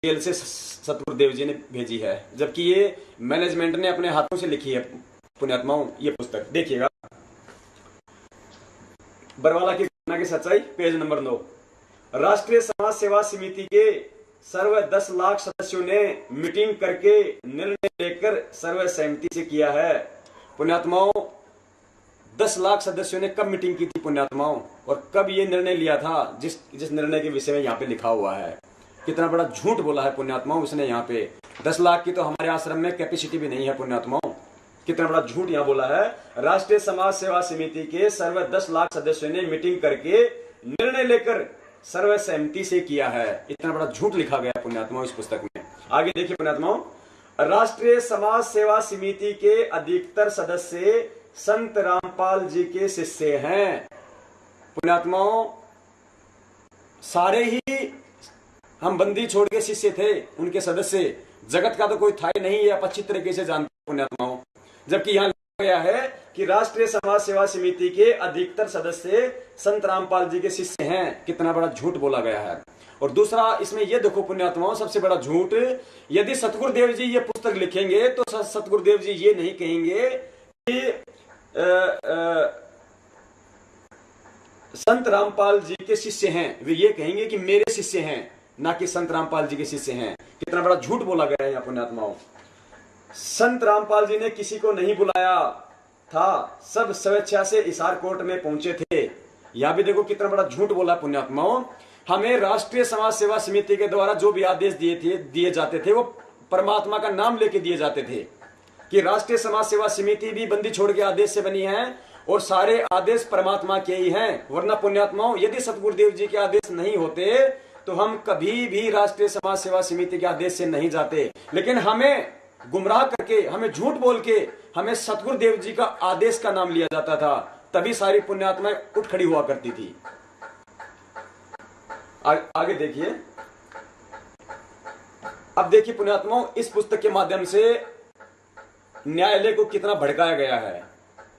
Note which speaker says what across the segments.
Speaker 1: Jail से सतगुरुदेव जी ने भेजी है, जबकि ये मैनेजमेंट ने अपने हाथों से लिखी है पुण्यात्माओं ये पुस्तक। देखिएगा, बरवाला की घटना की सच्चाई, पेज नंबर 9। राष्ट्रीय समाज सेवा समिति के सर्व 10 लाख सदस्यों ने मीटिंग करके निर्णय लेकर सर्वसहमति से किया है। पुण्यात्माओं, 10 लाख सदस्यों ने कब मीटिंग की थी पुण्यात्माओं, और कब ये निर्णय लिया था जिस निर्णय के विषय में यहाँ पे लिखा हुआ है। कितना बड़ा झूठ बोला है पुण्यात्माओं इसने यहाँ पे। 10 लाख की तो हमारे आश्रम में कैपेसिटी भी नहीं है पुण्यात्माओं। कितना बड़ा झूठ यहाँ बोला है। राष्ट्रीय समाज सेवा समिति के सर्व 10 लाख सदस्यों ने मीटिंग करके निर्णय लेकर सर्वसहमति से किया है। इतना बड़ा झूठ लिखा गया पुण्यात्माओं इस पुस्तक में। आगे देखिए पुण्यात्माओं, राष्ट्रीय समाज सेवा समिति के अधिकतर सदस्य संत रामपाल जी के शिष्य हैं। पुण्यात्माओं, सारे ही हम बंदी छोड़ के शिष्य थे, उनके सदस्य। जगत का तो कोई था ही नहीं, ये आप अच्छी तरीके से जानते हैं पुण्यात्माओं। जबकि यहाँ लिखा गया है कि राष्ट्रीय समाज सेवा समिति के अधिकतर सदस्य संत रामपाल जी के शिष्य हैं। कितना बड़ा झूठ बोला गया है। और दूसरा इसमें यह देखो पुण्यात्माओं, सबसे बड़ा झूठ, यदि सतगुरुदेव जी ये पुस्तक लिखेंगे तो सतगुरुदेव जी ये नहीं कहेंगे कि संत रामपाल जी के शिष्य हैं, वे ये कहेंगे कि मेरे शिष्य हैं, ना कि संत रामपाल जी के शिष्य हैं। कितना बड़ा झूठ बोला गया है यहाँ पुण्यात्माओं। संत रामपाल जी ने किसी को नहीं बुलाया था, सब स्वेच्छा से हिसार कोर्ट में पहुंचे थे। यह भी देखो कितना बड़ा झूठ बोला पुण्यात्माओं। हमें राष्ट्रीय समाज सेवा समिति के द्वारा जो भी आदेश दिए जाते थे वो परमात्मा का नाम लेके दिए जाते थे, कि राष्ट्रीय समाज सेवा समिति भी बंदी छोड़ के आदेश से बनी है और सारे आदेश परमात्मा के ही हैं। वरना पुण्यात्माओं, यदि सतगुरुदेव जी के आदेश नहीं होते तो हम कभी भी राष्ट्रीय समाज सेवा समिति के आदेश से नहीं जाते। लेकिन हमें गुमराह करके, हमें झूठ बोल के, हमें सतगुरुदेव जी का आदेश का नाम लिया जाता था, तभी सारी पुण्यात्माएं उठ खड़ी हुआ करती थी। आगे देखिए, अब देखिए पुण्यात्माओं, इस पुस्तक के माध्यम से न्यायालय को कितना भड़काया गया है।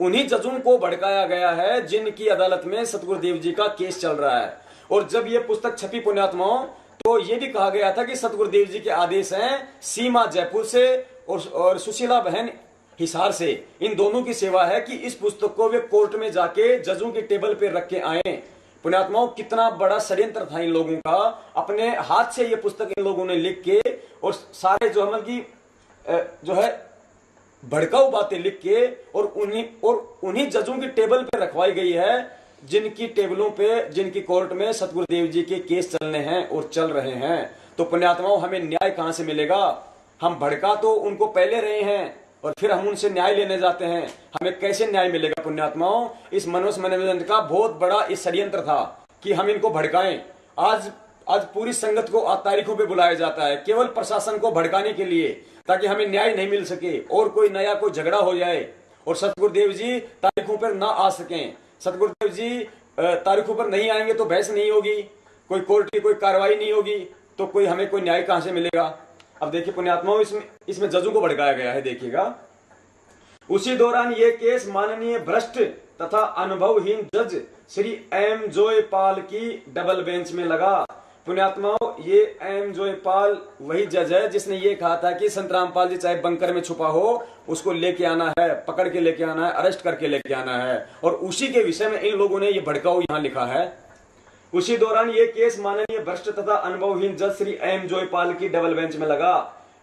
Speaker 1: उन्हीं जजों को भड़काया गया है जिनकी अदालत में सतगुरुदेव जी का केस चल रहा है। और जब यह पुस्तक छपी पुण्यात्माओं, तो यह भी कहा गया था कि सतगुरुदेव जी के आदेश हैं सीमा जयपुर से और सुशीला बहन हिसार से, इन दोनों की सेवा है कि इस पुस्तक को वे कोर्ट में जाके जजों की टेबल पे रख के आए। पुण्यात्माओं, कितना बड़ा षड्यंत्र था इन लोगों का। अपने हाथ से ये पुस्तक इन लोगों ने लिख के और सारे जो हमल की जो है भड़काऊ बातें लिख के और उन्हीं जजों की टेबल पे रखवाई गई है जिनकी टेबलों पे, जिनकी कोर्ट में सतगुरुदेव जी के केस चलने हैं और चल रहे हैं। तो पुण्यात्माओं, हमें न्याय कहां से मिलेगा। हम भड़का तो उनको पहले रहे हैं और फिर हम उनसे न्याय लेने जाते हैं, हमें कैसे न्याय मिलेगा पुण्यात्माओं। इस मनुष्य मैनेजमेंट का बहुत बड़ा इस षड्यंत्र था कि हम इनको भड़काएं। आज पूरी संगत को तारीखों पे बुलाया जाता है केवल प्रशासन को भड़काने के लिए, ताकि हमें न्याय नहीं मिल सके और कोई झगड़ा हो जाए और सतगुरुदेव जी तारीखों पर ना आ सकें। सतगुरुदेव जी तारीखों पर नहीं आएंगे तो बहस नहीं होगी, कोई कोर्ट की कोई कार्रवाई नहीं होगी, तो हमें कोई न्याय कहां से मिलेगा। अब देखिए पुण्यात्माओं, इसमें जजों को भड़काया गया है। देखिएगा, उसी दौरान ये केस माननीय भ्रष्ट तथा अनुभवहीन जज श्री एम जोयपाल की डबल बेंच में लगा। पुण्यात्माओं, ये एम जोयपाल वही जज है जिसने ये कहा था कि संत रामपाल जी चाहे बंकर में छुपा हो, उसको लेके आना है, पकड़ के लेके आना है, अरेस्ट करके लेके आना है। और उसी के विषय में इन लोगों ने ये भड़काऊ यहां लिखा है। उसी दौरान ये केस माननीय भ्रष्ट तथा अनुभवहीन जज श्री एम जोयपाल की डबल बेंच में लगा।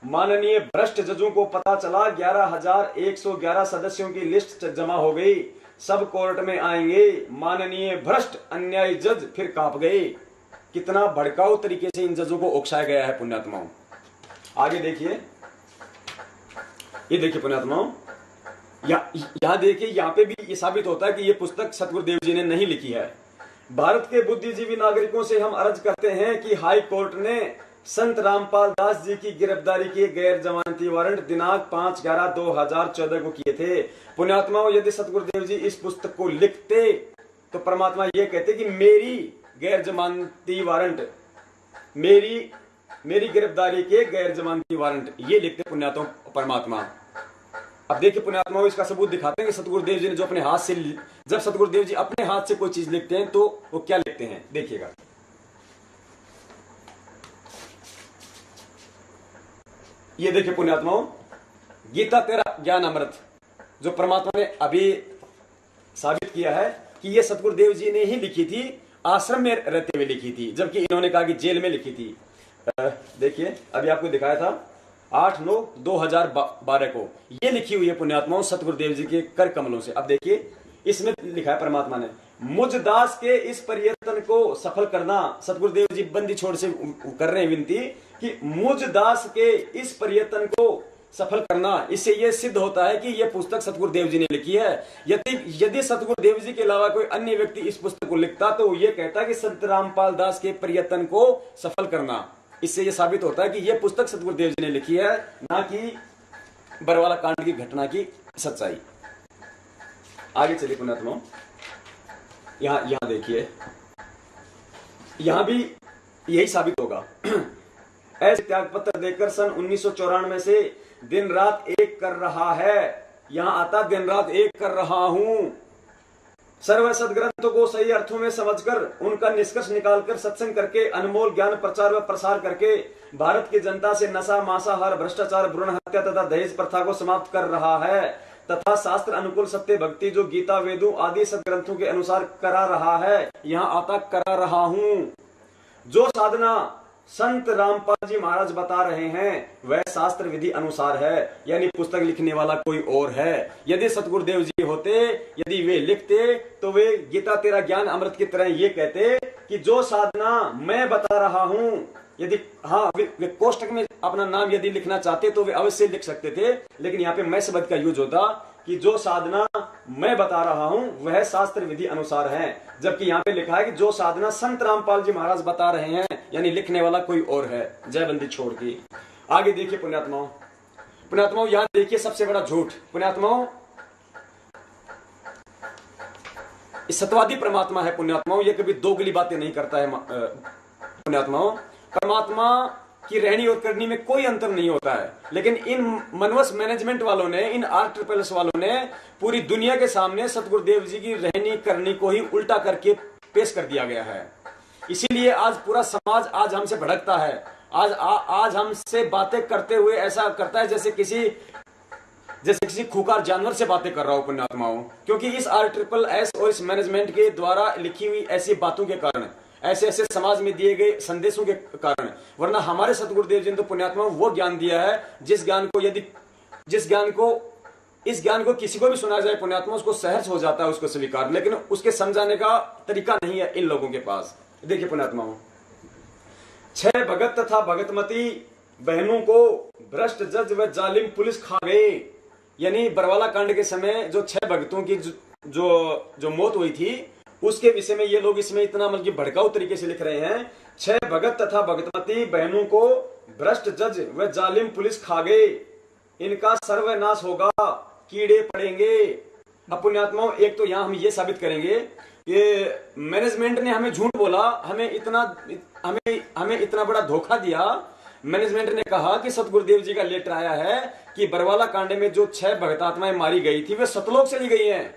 Speaker 1: माननीय भ्रष्ट जजों को पता चला 11,111 सदस्यों की लिस्ट जमा हो गई, सब कोर्ट में आएंगे। माननीय भ्रष्ट अन्यायी जज फिर कांप गए। कितना भड़काऊ तरीके से इन जजों को उकसाया गया है पुण्यात्माओं। आगे देखिए, ये देखिए पुण्यात्माओं, यहां देखिए, यहां पे भी ये साबित होता है कि ये पुस्तक सतगुरुदेव जी ने नहीं लिखी है। भारत के बुद्धिजीवी नागरिकों से हम अर्ज करते हैं कि हाई कोर्ट ने संत रामपाल दास जी की गिरफ्तारी के गैर जमानती वारंट दिनांक 5/11/2014 को किए थे। पुण्यात्माओं, यदि सतगुरुदेव जी इस पुस्तक को लिखते तो परमात्मा ये कहते कि मेरी गैर जमानती वारंट, मेरी गिरफ्तारी के गैर जमानती वारंट, ये लिखते पुण्यात्मा परमात्मा। अब देखिए पुण्यात्माओं, इसका सबूत दिखाते हैं कि सतगुरुदेव जी ने जो अपने हाथ से, जब सतगुरुदेव जी अपने हाथ से कोई चीज लिखते हैं तो वो क्या लिखते हैं। देखिएगा, ये देखिए पुण्यात्माओं, गीता तेरा ज्ञान अमृत, जो परमात्मा ने अभी साबित किया है कि ये सतगुरुदेव जी ने ही लिखी थी, आश्रम में रहते हुए लिखी थी, जबकि इन्होंने कहा कि जेल में लिखी थी। देखिए अभी आपको दिखाया था 8/9/2012 को ये लिखी हुई है पुण्यात्माओं सतगुरुदेव जी के कर कमलों से। अब देखिए इसमें लिखा है परमात्मा ने, मुझ दास के इस प्रयत्न को सफल करना। सतगुरुदेव जी बंदी छोड़ से कर रहे हैं विनती कि मुझ दास के इस प्रयत्न को सफल करना। इससे यह सिद्ध होता है कि यह पुस्तक सतगुरुदेव जी ने लिखी है। यदि सतगुरुदेव जी के अलावा कोई अन्य व्यक्ति इस पुस्तक को लिखता तो यह कहता कि संत रामपाल दास के प्रयत्न को सफल करना। इससे यह साबित होता है कि यह पुस्तक सतगुरुदेव जी ने लिखी है, ना कि बरवाला कांड की घटना की सच्चाई। आगे चलिए पुण्यात्माओं, यहां देखिए, यहां भी यही साबित होगा। ऐसे त्याग पत्र देकर सन 1994 से दिन रात एक कर रहा है। यहां आता दिन रात एक कर रहा हूं। सर्व सदग्रंथों को सही अर्थों में समझकर उनका निष्कर्ष निकालकर सत्संग करके अनमोल ज्ञान प्रचार व प्रसार करके भारत की जनता से नशा, मांसाहार, भ्रष्टाचार, भ्रूण हत्या तथा दहेज प्रथा को समाप्त कर रहा है तथा शास्त्र अनुकूल सत्य भक्ति जो गीता, वेदों आदि सदग्रंथों के अनुसार करा रहा है। यहां आता करा रहा हूं। जो साधना संत रामपाल जी महाराज बता रहे हैं वह शास्त्र विधि अनुसार है, यानी पुस्तक लिखने वाला कोई और है। यदि सतगुरुदेव जी होते, यदि वे लिखते तो वे गीता तेरा ज्ञान अमृत की तरह ये कहते कि जो साधना मैं बता रहा हूं, यदि हाँ वे कोष्टक में अपना नाम यदि लिखना चाहते तो वे अवश्य लिख सकते थे, लेकिन यहाँ पे मैं शब्द का यूज होता कि जो साधना मैं बता रहा हूं वह शास्त्र विधि अनुसार है। जबकि यहाँ पे लिखा है कि जो साधना संत रामपाल जी महाराज बता रहे हैं, यानी लिखने वाला कोई और है। जय बंदी छोड़ के आगे देखिए पुण्यात्माओं, यहां देखिए सबसे बड़ा झूठ पुण्यात्माओं, सत्यवादी परमात्मा है पुण्यात्माओं, ये कभी दोगली बातें नहीं करता है पुण्यात्माओं। परमात्मा की रहनी और करनी में कोई अंतर नहीं होता है, लेकिन इन मनवस मैनेजमेंट वालों ने, इन RSS वालों ने पूरी दुनिया के सामने सतगुरुदेव जी की रहनी करनी को ही उल्टा करके पेश कर दिया गया है। इसीलिए आज पूरा समाज आज हमसे भड़कता है। आज हमसे बातें करते हुए ऐसा करता है जैसे किसी खूंखार जानवर से बातें कर रहा हो पुण्यात्माओं, क्योंकि इस RSS और इस मैनेजमेंट के द्वारा लिखी हुई ऐसी बातों के कारण, ऐसे ऐसे समाज में दिए गए संदेशों के कारण। वरना हमारे सतगुरुदेव जी ने तो पुण्यात्माओं वो ज्ञान दिया है इस ज्ञान को किसी को भी सुना जाए पुण्यात्मा उसको सहज हो जाता है उसको स्वीकार, लेकिन उसके समझाने का तरीका नहीं है इन लोगों के पास। देखिए पुण्यात्माओं, 6 भगत तथा भगतमती बहनों को भ्रष्ट जज व जालिम पुलिस खा गए। यानी बरवाला कांड के समय जो 6 भगतों की जो मौत हुई थी उसके विषय में ये लोग इसमें इतना मतलब भड़काऊ तरीके से लिख रहे हैं। 6 भगत तथा भगतमती बहनों को भ्रष्ट जज व जालिम पुलिस खा गए, इनका सर्वनाश होगा, कीड़े पड़ेंगे। अब पुण्यात्माओं, एक तो यहां हम ये साबित करेंगे ये मैनेजमेंट ने हमें झूठ बोला, हमें इतना बड़ा धोखा दिया। मैनेजमेंट ने कहा कि सतगुरुदेव जी का लेटर आया है कि बरवाला कांडे में जो 6 भगतात्माएं मारी गई थी वे सतलोक चली गई हैं,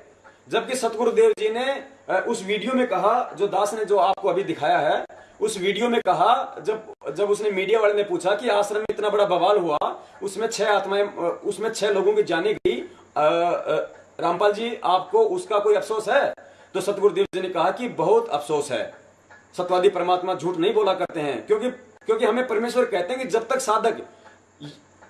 Speaker 1: जबकि सतगुरुदेव जी ने उस वीडियो में कहा, जो दास ने जो आपको अभी दिखाया है, उस वीडियो में कहा, जब उसने मीडिया वाले ने पूछा कि आश्रम में इतना बड़ा बवाल हुआ, उसमें 6 लोगों की जाने गई, रामपाल जी आपको उसका कोई अफसोस है? तो सतगुरुदेव जी ने कहा कि बहुत अफसोस है। सत्यवादी परमात्मा झूठ नहीं बोला करते हैं, क्योंकि हमें परमेश्वर कहते हैं कि जब तक साधक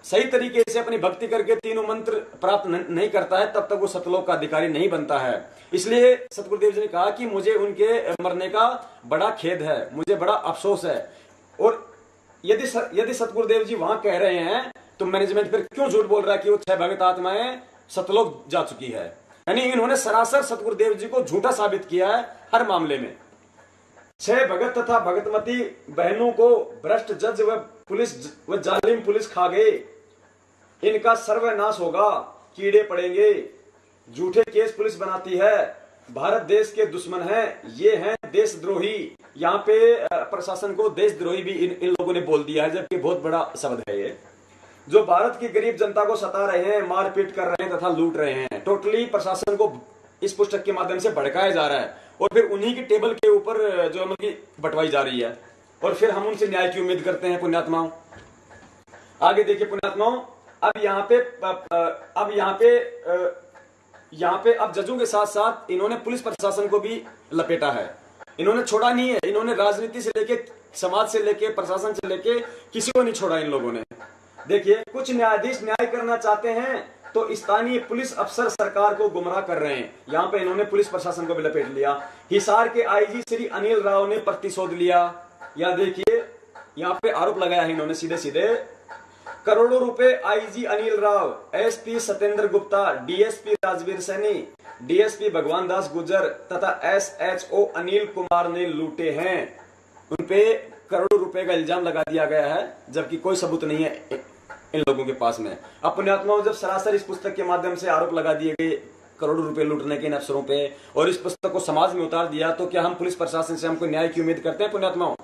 Speaker 1: सही तरीके से अपनी भक्ति करके तीनों मंत्र प्राप्त नहीं करता है तब तक वो सतलोक का अधिकारी नहीं बनता है। इसलिए सतगुरुदेव जी ने कहा कि मुझे उनके मरने का बड़ा खेद है, मुझे बड़ा अफसोस है। और यदि सतगुरुदेव जी वहां कह रहे हैं तो मैनेजमेंट फिर क्यों झूठ बोल रहा है कि वो 6 भगत आत्माएं सतलोक जा चुकी है? यानी इन्होंने सरासर सतगुरुदेव जी को झूठा साबित किया है हर मामले में। 6 भगत तथा भगतमती बहनों को भ्रष्ट जज व जालिम पुलिस खा गए, इनका सर्वनाश होगा, कीड़े पड़ेंगे। झूठे केस पुलिस बनाती है, भारत देश के दुश्मन हैं, ये हैं देशद्रोही। यहाँ पे प्रशासन को देशद्रोही भी इन लोगों ने बोल दिया है, जबकि बहुत बड़ा शब्द है ये। जो भारत की गरीब जनता को सता रहे हैं, मारपीट कर रहे हैं तथा लूट रहे हैं। टोटली प्रशासन को इस पुस्तक के माध्यम से भड़काया जा रहा है और फिर उन्हीं की टेबल के ऊपर जो बंटवाई जा रही है, और फिर हम उनसे न्याय की उम्मीद करते हैं पुण्यात्माओं। आगे देखिए पुण्यात्माओं, अब यहाँ पे अब जजों के साथ साथ इन्होंने पुलिस प्रशासन को भी लपेटा है। इन्होंने छोड़ा नहीं है, इन्होंने राजनीति से लेके, समाज से लेके, प्रशासन से लेके किसी को नहीं छोड़ा इन लोगों ने। देखिए, कुछ न्यायाधीश न्याय करना चाहते हैं तो स्थानीय पुलिस अफसर सरकार को गुमराह कर रहे हैं। यहाँ पे इन्होंने पुलिस प्रशासन को भी लपेट लिया। हिसार के आईजी श्री अनिल राव ने प्रतिशोध लिया। यहाँ देखिए, यहाँ पे आरोप लगाया है इन्होंने सीधे सीधे। करोड़ों रुपए IG Anil Rao, SP Satyendra Gupta, DSP Rajveer Saini, DSP भगवान दास गुर्जर तथा एसएचओ अनिल कुमार ने लूटे हैं। उन पे करोड़ों रुपए का इल्जाम लगा दिया गया है, जबकि कोई सबूत नहीं है इन लोगों के पास में। अब पुण्यात्माओं, जब सरासर इस पुस्तक के माध्यम से आरोप लगा दिए गए करोड़ों रुपए लूटने के इन अफसरों पे, और इस पुस्तक को समाज में उतार दिया, तो क्या हम पुलिस प्रशासन से हमको न्याय की उम्मीद करते हैं पुण्यात्माओं?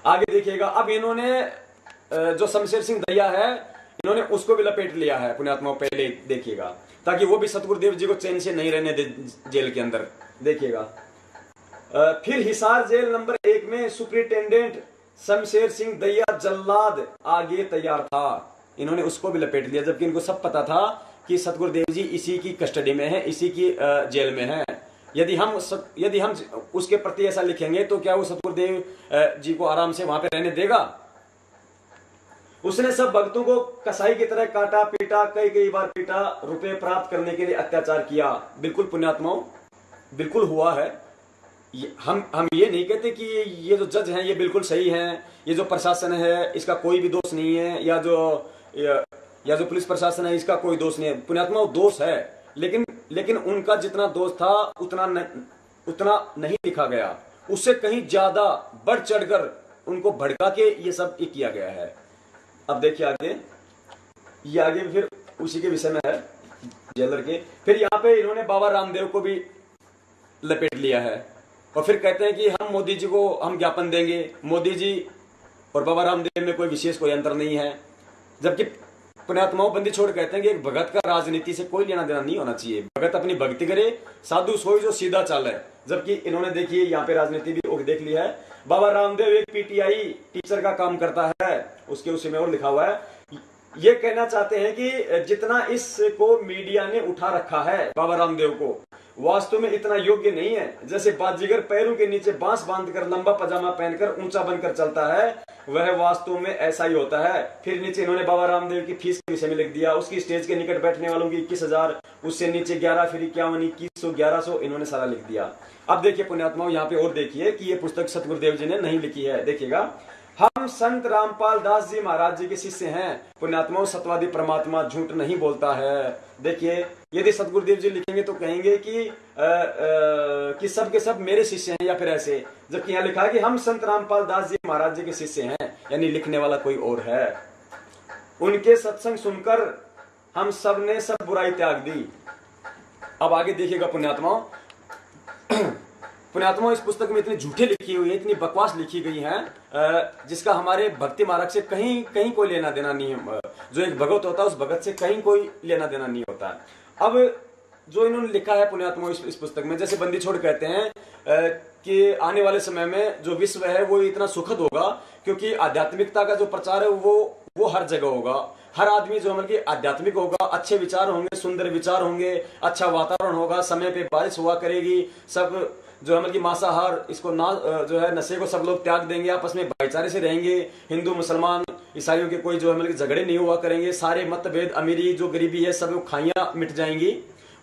Speaker 1: आगे देखिएगा, अब इन्होंने जो शमशेर सिंह दहिया है, इन्होंने उसको भी लपेट लिया है पुण्यात्माओं। पहले देखिएगा, ताकि वो भी सतगुरुदेव जी को चैन से नहीं रहने दे जेल के अंदर। देखिएगा, फिर हिसार जेल नंबर 1 में सुपरिटेंडेंट शमशेर सिंह दहिया जल्लाद आगे तैयार था। इन्होंने उसको भी लपेट लिया, जबकि इनको सब पता था कि सतगुरुदेव जी इसी की कस्टडी में है, इसी की जेल में है। यदि हम उसके प्रति ऐसा लिखेंगे तो क्या वो सतगुरुदेव जी को आराम से वहां पे रहने देगा? उसने सब भक्तों को कसाई की तरह काटा पीटा, कई बार पीटा, रुपए प्राप्त करने के लिए अत्याचार किया। बिल्कुल पुण्यात्माओं, बिल्कुल हुआ है। हम ये नहीं कहते कि ये जो जज हैं ये बिल्कुल सही हैं, ये जो प्रशासन है इसका कोई भी दोष नहीं है, या जो पुलिस प्रशासन है इसका कोई दोष नहीं है। पुण्यात्माओं, दोष है, लेकिन उनका जितना दोष था उतना नहीं लिखा गया। उससे कहीं ज्यादा बढ़ चढ़कर उनको भड़का के ये सब किया गया है। अब देखिए आगे, ये आगे फिर उसी के विषय में है, जेलर के। फिर यहाँ पे इन्होंने बाबा रामदेव को भी लपेट लिया है, और फिर कहते हैं कि हम मोदी जी को हम ज्ञापन देंगे। मोदी जी और बाबा रामदेव में कोई अंतर नहीं है। जबकि पुण्यात्माओं, बंदी छोड़ कहते हैं कि एक भगत का राजनीति से कोई लेना देना नहीं होना चाहिए। भगत अपनी भक्ति करे, साधु सोई जो सीधा चाल है। जबकि इन्होंने देखिए यहाँ पे राजनीति भी देख ली है। बाबा रामदेव एक पीटीआई टीचर का काम करता है, उसके उसी में और लिखा हुआ है। ये कहना चाहते हैं कि जितना इसको मीडिया ने उठा रखा है बाबा रामदेव को, वास्तव में इतना योग्य नहीं है। जैसे बाजीगर पैरों के नीचे बांस बांधकर लंबा पजामा पहनकर ऊंचा बनकर चलता है, वह वास्तव में ऐसा ही होता है। फिर नीचे इन्होंने बाबा रामदेव की फीस के विषय में लिख दिया। उसकी स्टेज के निकट बैठने वालों की 21,000, उससे नीचे 11, फिर 51, 2100, 1100, इन्होंने सारा लिख दिया। अब देखिए पुण्यात्माओं, यहाँ पे और देखिए कि ये पुस्तक सतगुरुदेव जी ने नहीं लिखी है। देखिएगा, हम संत रामपाल दास जी महाराज जी के शिष्य हैं। पुण्यात्माओं, सत्यवादी परमात्मा झूठ नहीं बोलता है। देखिए, यदि सतगुरुदेव जी लिखेंगे तो कहेंगे कि सब के सब मेरे शिष्य हैं, या फिर ऐसे। जबकि यहाँ लिखा है कि हम संत रामपाल दास जी महाराज जी के शिष्य हैं, यानी लिखने वाला कोई और है। उनके सत्संग सुनकर हम सब ने सब बुराई त्याग दी। अब आगे देखिएगा पुण्यात्माओं, पुण्यात्माओं, इस पुस्तक में इतनी झूठे लिखी हुई है, इतनी बकवास लिखी गई है, जिसका हमारे भक्ति मार्ग से कहीं कोई लेना देना नहीं है। जो एक भगत होता है उस भगत से कहीं कोई लेना देना नहीं होता है। अब जो इन्होंने लिखा है पुण्यात्माओं इस पुस्तक में, जैसे बंदी छोड़ कहते हैं कि आने वाले समय में जो विश्व है वो इतना सुखद होगा, क्योंकि आध्यात्मिकता का जो प्रचार है वो हर जगह होगा। हर आदमी जो है आध्यात्मिक होगा, अच्छे विचार होंगे, सुंदर विचार होंगे, अच्छा वातावरण होगा, समय पे बारिश हुआ करेगी, सब जो है मांसाहार इसको जो है नशे को सब लोग त्याग देंगे, आपस में भाईचारे से रहेंगे, हिंदू मुसलमान ईसाइयों के कोई जो है झगड़े नहीं हुआ करेंगे, सारे मतभेद, अमीरी जो गरीबी है सब खाइयां मिट जाएंगी।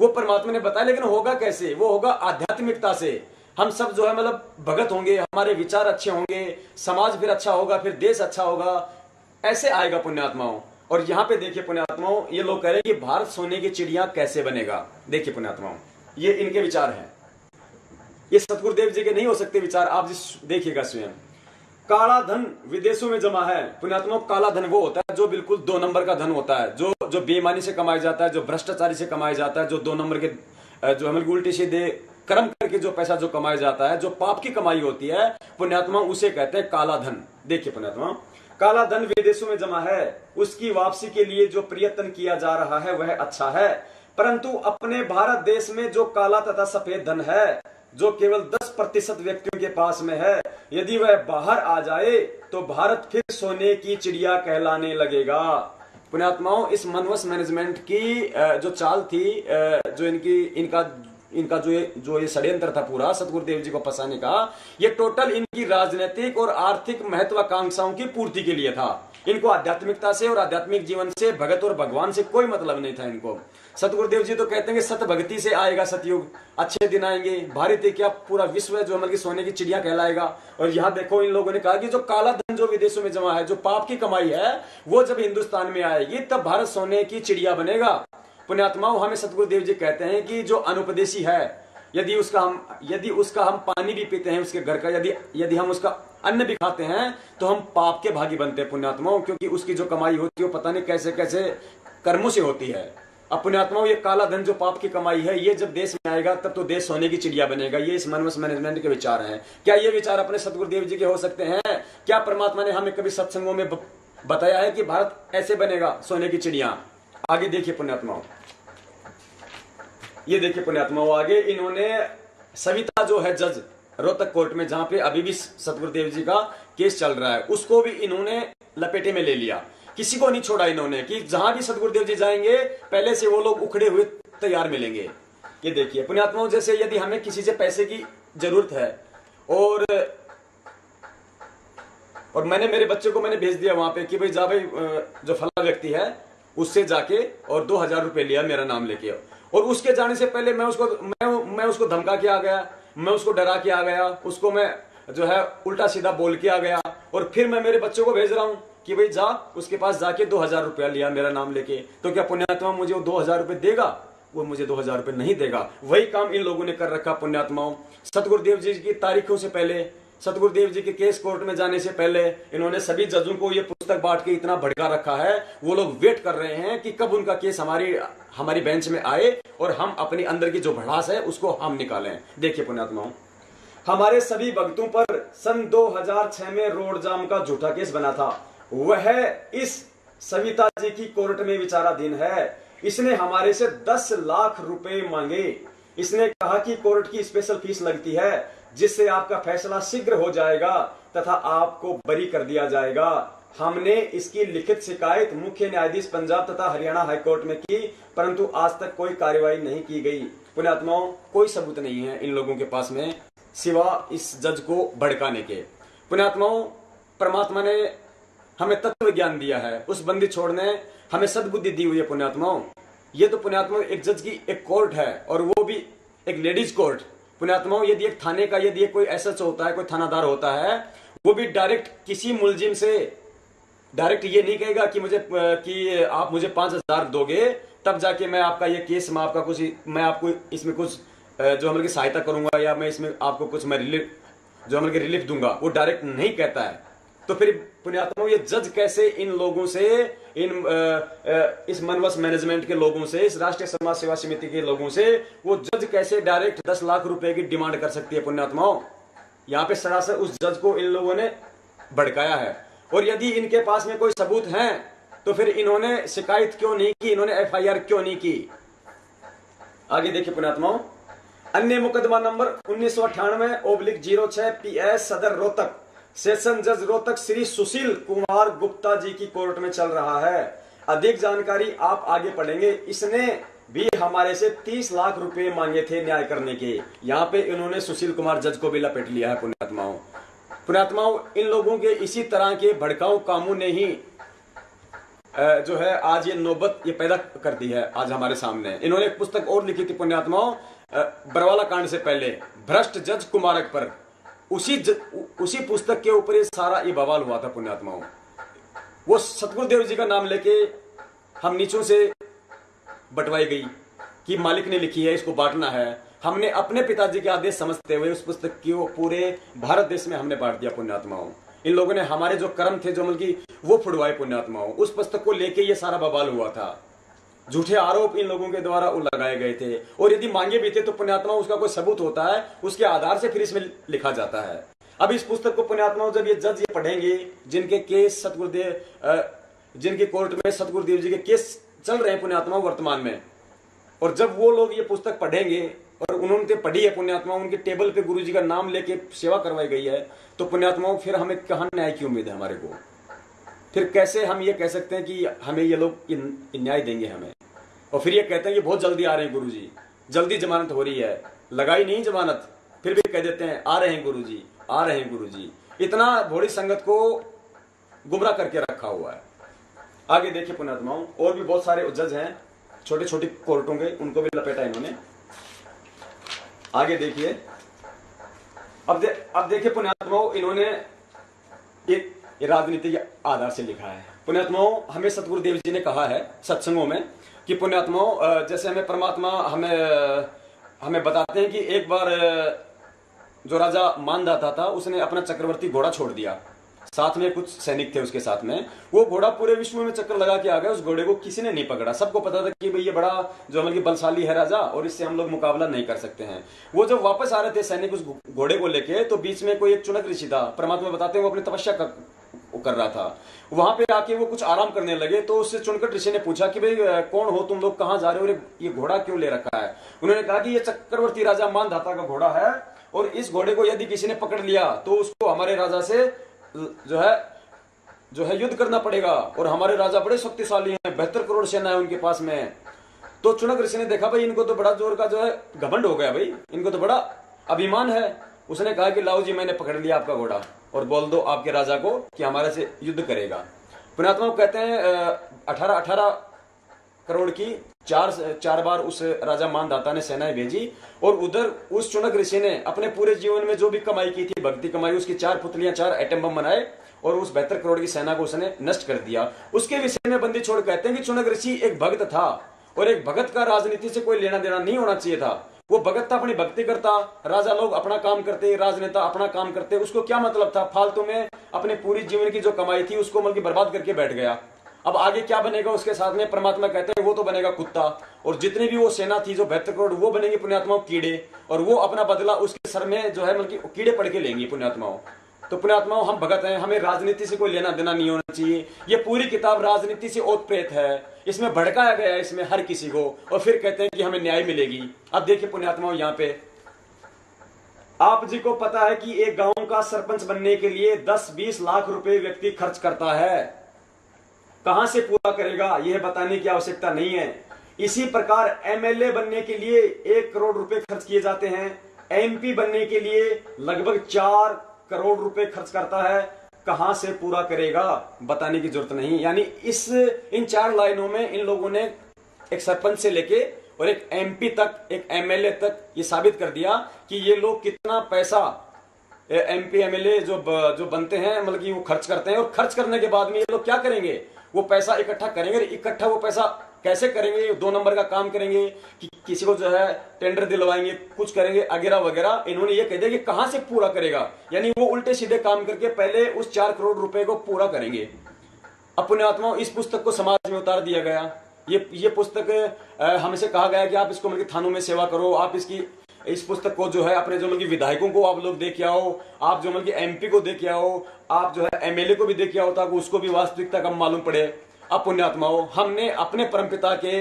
Speaker 1: वो परमात्मा ने बताया, लेकिन होगा कैसे? वो होगा आध्यात्मिकता से। हम सब जो है भगत होंगे, हमारे विचार अच्छे होंगे, समाज फिर अच्छा होगा, फिर देश अच्छा होगा, ऐसे आएगा पुण्यात्माओं। और यहाँ पे देखिए पुण्यात्माओं, ये लोग कह रहे हैं कि भारत सोने की चिड़िया कैसे बनेगा। देखिए पुण्यात्माओं, ये इनके विचार हैं, ये सतगुरुदेव जी के नहीं हो सकते विचार। आप देखिएगा स्वयं, काला धन विदेशों में जमा है। पुण्यात्माओं, काला धन वो होता है जो बिल्कुल 2 नंबर का धन होता है, जो बेईमानी से कमाया जाता है, जो भ्रष्टाचारी से कमाया जाता है, जो 2 नंबर के जो हमें उल्टी सीधे कर्म करके जो पैसा जो कमाया जाता है, जो पाप की कमाई होती है पुण्यात्मा, उसे कहते हैं काला धन। देखिए पुण्यात्मा, काला धन विदेशों में जमा है, उसकी वापसी के लिए जो प्रयत्न किया जा रहा है वह अच्छा है, परंतु अपने भारत देश में जो काला तथा सफेद धन है, जो केवल 10 10% व्यक्तियों के पास में है। यदि वह बाहर आ जाए तो भारत फिर सोने की चिड़िया कहलाने लगेगा। पुण्यात्माओं, इस मनवस मैनेजमेंट की जो चाल थी, जो इनका जो ये षड्यंत्र था पूरा सतगुरुदेव जी को फंसाने का, ये टोटल इनकी राजनीतिक और आर्थिक महत्वाकांक्षाओं की पूर्ति के लिए था। इनको आध्यात्मिकता से और आध्यात्मिक जीवन से, भगत और भगवान से कोई मतलब नहीं था इनको। सतगुरुदेव जी तो कहते हैं कि सत भक्ति से आएगा सतयुग, अच्छे दिन आएंगे, भारत क्या पूरा विश्व है जो मतलब की सोने की चिड़िया कहलाएगा। और यहाँ देखो इन लोगों ने कहा कि जो काला धन जो विदेशों में जमा है, जो पाप की कमाई है, वो जब हिंदुस्तान में आएगी तब भारत सोने की चिड़िया बनेगा। पुण्यात्माओं, हमें सतगुरुदेव जी कहते हैं कि जो अनुपदेशी है, यदि उसका हम पानी भी पीते हैं उसके घर का, यदि हम उसका अन्न भी खाते हैं तो हम पाप के भागी बनते हैं पुण्यात्माओं, क्योंकि उसकी जो कमाई होती है वो पता नहीं कैसे कैसे कर्मों से होती है। अब पुण्यात्माओं, ये काला धन जो पाप की कमाई है, ये जब देश में आएगा तब तो देश सोने की चिड़िया बनेगा। ये इस मनवस मैनेजमेंट के विचार हैं। क्या ये विचार अपने सतगुरुदेव जी के हो सकते हैं? क्या परमात्मा ने हमें कभी सत्संगों में बताया है कि भारत ऐसे बनेगा सोने की चिड़िया? आगे देखिए पुण्यात्माओं, ये देखिए पुण्यात्माओं, आगे इन्होंने सविता जो है जज रोहतक कोर्ट में, जहां पे अभी भी सतगुरुदेव जी का केस चल रहा है, उसको भी इन्होंने लपेटे में ले लिया। किसी को नहीं छोड़ा इन्होंने कि जहां भी सतगुरुदेव जी जाएंगे पहले से वो लोग उखड़े हुए तैयार मिलेंगे। ये देखिए पुण्यात्माओं, जैसे यदि हमें किसी से पैसे की जरूरत है और मैंने मेरे बच्चे को मैंने भेज दिया वहां पे कि भाई जा भाई जो फला व्यक्ति है उससे जाके और 2000 रुपए लिया मेरा नाम लेके, और उसके जाने से पहले मैं उसको धमका के आ गया, मैं उसको डरा के आ गया, उसको मैं जो है उल्टा सीधा बोल के आ गया, और फिर मैं मेरे बच्चों को भेज रहा हूं कि भाई जा उसके पास जाके 2000 रुपया लिया मेरा नाम लेके, तो क्या पुण्यात्मा मुझे वो 2000 रुपये देगा? वो मुझे 2000 रुपये नहीं देगा। वही काम इन लोगों ने कर रखा पुण्यात्माओं। सतगुरुदेव जी की तारीखों से पहले, सतगुरुदेव जी के केस कोर्ट में जाने से पहले इन्होंने सभी जजों को ये पुस्तक बांट के इतना भड़का रखा है। वो लोग वेट कर रहे हैं कि कब उनका केस हमारी बेंच में आए और हम अपने अंदर की जो भड़ास है उसको हम निकालें। देखिए पुण्यात्माओं, हमारे सभी भक्तों पर सन 2006 में रोड जाम का झूठा केस बना था, वह इस सविता जी की कोर्ट में विचाराधीन है। इसने हमारे से 10 लाख रुपए मांगे। इसने कहा कि कोर्ट की स्पेशल फीस लगती है जिससे आपका फैसला शीघ्र हो जाएगा तथा आपको बरी कर दिया जाएगा। हमने इसकी लिखित शिकायत मुख्य न्यायाधीश पंजाब तथा हरियाणा हाईकोर्ट में की, परंतु आज तक कोई कार्रवाई नहीं की गई। पुण्यात्माओं, कोई सबूत नहीं है इन लोगों के पास में सिवा इस जज को भड़काने के। पुण्यात्माओं, परमात्मा ने हमें तत्व ज्ञान दिया है, उस बंदी छोड़ने हमें सद्बुद्धि दी हुई है पुण्यात्माओं। ये तो पुण्यात्माओं एक जज की एक कोर्ट है, और वो भी एक लेडीज कोर्ट। पुण्यात्माओं, यदि एक थाने का यदि कोई एसएच होता है, कोई थानादार होता है, वो भी डायरेक्ट किसी मुलजिम से डायरेक्ट ये नहीं कहेगा कि आप मुझे 5000 दोगे तब जाके मैं आपका ये केस मैं आपको इसमें कुछ जो हम सहायता करूंगा या मैं इसमें आपको कुछ मैं रिलीफ दूंगा। वो डायरेक्ट नहीं कहता है। तो फिर पुण्यात्माओं, ये जज कैसे इन लोगों से, इस मनवस मैनेजमेंट के लोगों से, इस राष्ट्रीय समाज सेवा समिति के लोगों से, वो जज कैसे डायरेक्ट 10 लाख रुपए की डिमांड कर सकती है पुण्यात्माओं? यहाँ पे सरासर उस जज को इन लोगों ने भड़काया है। और यदि इनके पास में कोई सबूत हैं तो फिर इन्होंने शिकायत क्यों नहीं की, इन्होंने एफआईआर क्यों नहीं की? आगे देखिए पुण्यात्माओं, अन्य मुकदमा नंबर 1998/06 PS सदर रोहतक, सेशन जज रोहतक श्री सुशील कुमार गुप्ता जी की कोर्ट में चल रहा है। अधिक जानकारी आप आगे पढ़ेंगे। इसने भी हमारे से 30 लाख रुपए मांगे थे न्याय करने के। यहाँ पे इन्होंने सुशील कुमार जज को भी लपेट लिया है पुण्यात्माओं। पुण्यात्माओं, इन लोगों के इसी तरह के भड़काऊ कामों ने ही जो है आज ये नौबत ये पैदा कर दी है आज हमारे सामने। इन्होंने एक पुस्तक और लिखी थी पुण्यात्माओं, बरवाला कांड से पहले, भ्रष्ट जज कुमारक पर। उसी पुस्तक के ऊपर ये सारा ये बवाल हुआ था पुण्यात्माओं। वो सतगुरुदेव जी का नाम लेके हम नीचों से बंटवाई गई कि मालिक ने लिखी है, इसको बांटना है। हमने अपने पिताजी के आदेश समझते हुए उस पुस्तक को पूरे भारत देश में हमने बांट दिया पुण्यात्माओं। इन लोगों ने हमारे जो कर्म थे जो मतलब वो फुड़वाए पुण्यात्माओं। उस पुस्तक को लेके ये सारा बवाल हुआ था। झूठे आरोप इन लोगों के द्वारा लगाए गए थे, और यदि मांगे भी थे तो पुण्यात्माओं उसका कोई सबूत होता है, उसके आधार से फिर इसमें लिखा जाता है। अब इस पुस्तक को पुण्यात्माओं जब ये जज ये पढ़ेंगे, जिनके केस जिनके कोर्ट में सतगुरुदेव जी के केस चल रहे हैं पुण्यात्माओं वर्तमान में, और जब वो लोग ये पुस्तक पढ़ेंगे और उन्होंने पढ़ी है पुण्यात्मा, उनके टेबल पे गुरुजी का नाम लेके सेवा करवाई गई है, तो पुण्यात्माओं फिर हमें कहाँ न्याय की उम्मीद है हमारे को? फिर कैसे हम ये कह सकते हैं कि हमें ये लोग न्याय देंगे हमें? और फिर ये कहते हैं कि बहुत जल्दी आ रहे हैं गुरुजी, जल्दी जमानत हो रही है, लगाई नहीं जमानत, फिर भी कह देते हैं आ रहे हैं गुरुजी, आ रहे हैं गुरुजी। इतना भोली संगत को गुमराह करके रखा हुआ है। आगे देखिए पुण्यात्माओं, और भी बहुत सारे जज हैं छोटे छोटे कोर्टों के, उनको भी लपेटा इन्होंने। आगे देखिए, अब देखिए पुण्यात्माओं, इन्होंने ये राजनीति के आधार से लिखा है। पुण्यात्माओं, हमें सतगुरुदेव जी ने कहा है सत्संगों में कि पुण्यात्माओं, जैसे हमें परमात्मा हमें बताते हैं कि एक बार जो राजा मानदाता था उसने अपना चक्रवर्ती घोड़ा छोड़ दिया, साथ में कुछ सैनिक थे उसके साथ में। वो घोड़ा पूरे विश्व में चक्कर लगा के आ गया, उस घोड़े को किसी ने नहीं पकड़ा। सबको पता था कि भाई ये बड़ा जो मतलब बलशाली है राजा, और इससे हम लोग मुकाबला नहीं कर सकते हैं। वो जब वापस आ रहे थे सैनिक उस घोड़े को लेके, तो बीच में कोई एक चुनक ऋषि था, परमात्मा बताते हैं वो अपनी तपस्या कर रहा था। वहां पे आके वो कुछ आराम करने लगे, तो उससे चुनकर ऋषि ने पूछा कि भाई कौन हो तुम लोग, कहाँ जा रहे हो, और ये घोड़ा क्यों ले रखा है? उन्होंने कहा कि ये चक्रवर्ती राजा मानधाता का घोड़ा है, और इस घोड़े को यदि किसी ने पकड़ लिया तो उसको हमारे राजा से जो है युद्ध करना पड़ेगा, और हमारे राजा बड़े शक्तिशाली हैं, 72 करोड़ सेना है उनके पास में। तो चुनक ऋषि ने देखा भाई इनको तो बड़ा जोर का जो है घमंड हो गया, भाई इनको तो बड़ा अभिमान है। उसने कहा कि लाओ जी, मैंने पकड़ लिया आपका घोड़ा, और बोल दो आपके राजा को कि हमारे से युद्ध करेगा। पुण्यात्मा कहते हैं 18 करोड़ की चार बार उस राजा मानदाता ने सेनाएं भेजी, और उधर उस चुनक ऋषि ने अपने पूरे जीवन में जो भी कमाई की थी, भक्ति कमाई, उसकी 4 पुतलियां 4 एटम बम बनाए, और उस 72 करोड़ की सेना को उसने नष्ट कर दिया। उसके विषय में बंदी छोड़ कहते हैं कि चुनक ऋषि एक भक्त था, और एक भक्त का राजनीति से कोई लेना देना नहीं होना चाहिए था। वो भगत था, अपनी भक्ति करता, राजा लोग अपना काम करते, राजनेता अपना काम करते, उसको क्या मतलब था? फालतू में अपने पूरी जीवन की जो कमाई थी उसको मतलब बर्बाद करके बैठ गया। अब आगे क्या बनेगा उसके साथ में? परमात्मा कहते हैं वो तो बनेगा कुत्ता, और जितनी भी वो सेना थी जो 72 करोड़, वो बनेंगे पुण्यात्माओं कीड़े, और वो अपना बदला उसके सर में जो है मतलब कीड़े पड़ के लेंगे पुण्यात्माओं। तो पुण्यात्माओं, हम भगत हैं, हमें राजनीति से कोई लेना देना नहीं होना चाहिए। ये पूरी किताब राजनीति से ओतप्रेत है, इसमें भड़काया गया है इसमें हर किसी को, और फिर कहते हैं कि हमें न्याय मिलेगी। अब देखिए पुण्यात्माओं, यहाँ पे आप जी को पता है कि एक गांव का सरपंच बनने के लिए 10-20 लाख रुपए व्यक्ति खर्च करता है। कहां से पूरा करेगा यह बताने की आवश्यकता नहीं है। इसी प्रकार एमएलए बनने के लिए 1 करोड़ रुपए खर्च किए जाते हैं, एमपी बनने के लिए लगभग 4 करोड़ रुपए खर्च करता है। कहां से पूरा करेगा बताने की जरूरत नहीं। यानी इन 4 लाइनों में इन लोगों ने एक सरपंच से लेके और एक एमपी तक, एक एमएलए तक ये साबित कर दिया कि ये लोग कितना पैसा एमपी एमएलए जो बनते हैं मतलब कि वो खर्च करते हैं। और खर्च करने के बाद में ये लोग क्या करेंगे? वो पैसा इकट्ठा करेंगे। इकट्ठा वो पैसा कैसे करेंगे? 2 नंबर का काम करेंगे कि किसी को जो है टेंडर दिलवाएंगे, कुछ करेंगे वगैरह वगैरह। इन्होंने ये कह दिया कि कहां से पूरा करेगा, यानी वो उल्टे सीधे काम करके पहले उस 4 करोड़ रुपए को पूरा करेंगे। अब पुण्यात्माओं, इस पुस्तक को समाज में उतार दिया गया। ये पुस्तक हमसे कहा गया कि आप इसको मतलब थानों में सेवा करो, आप इस पुस्तक को जो है अपने जो मतलब विधायकों को आप लोग दे के आओ, आप जो मतलब एमपी को दे के आओ, आप जो है एमएलए को भी दे के आओ, ताकि उसको भी वास्तविकता का मालूम पड़े। अब पुण्यात्माओं, हमने अपने परमपिता के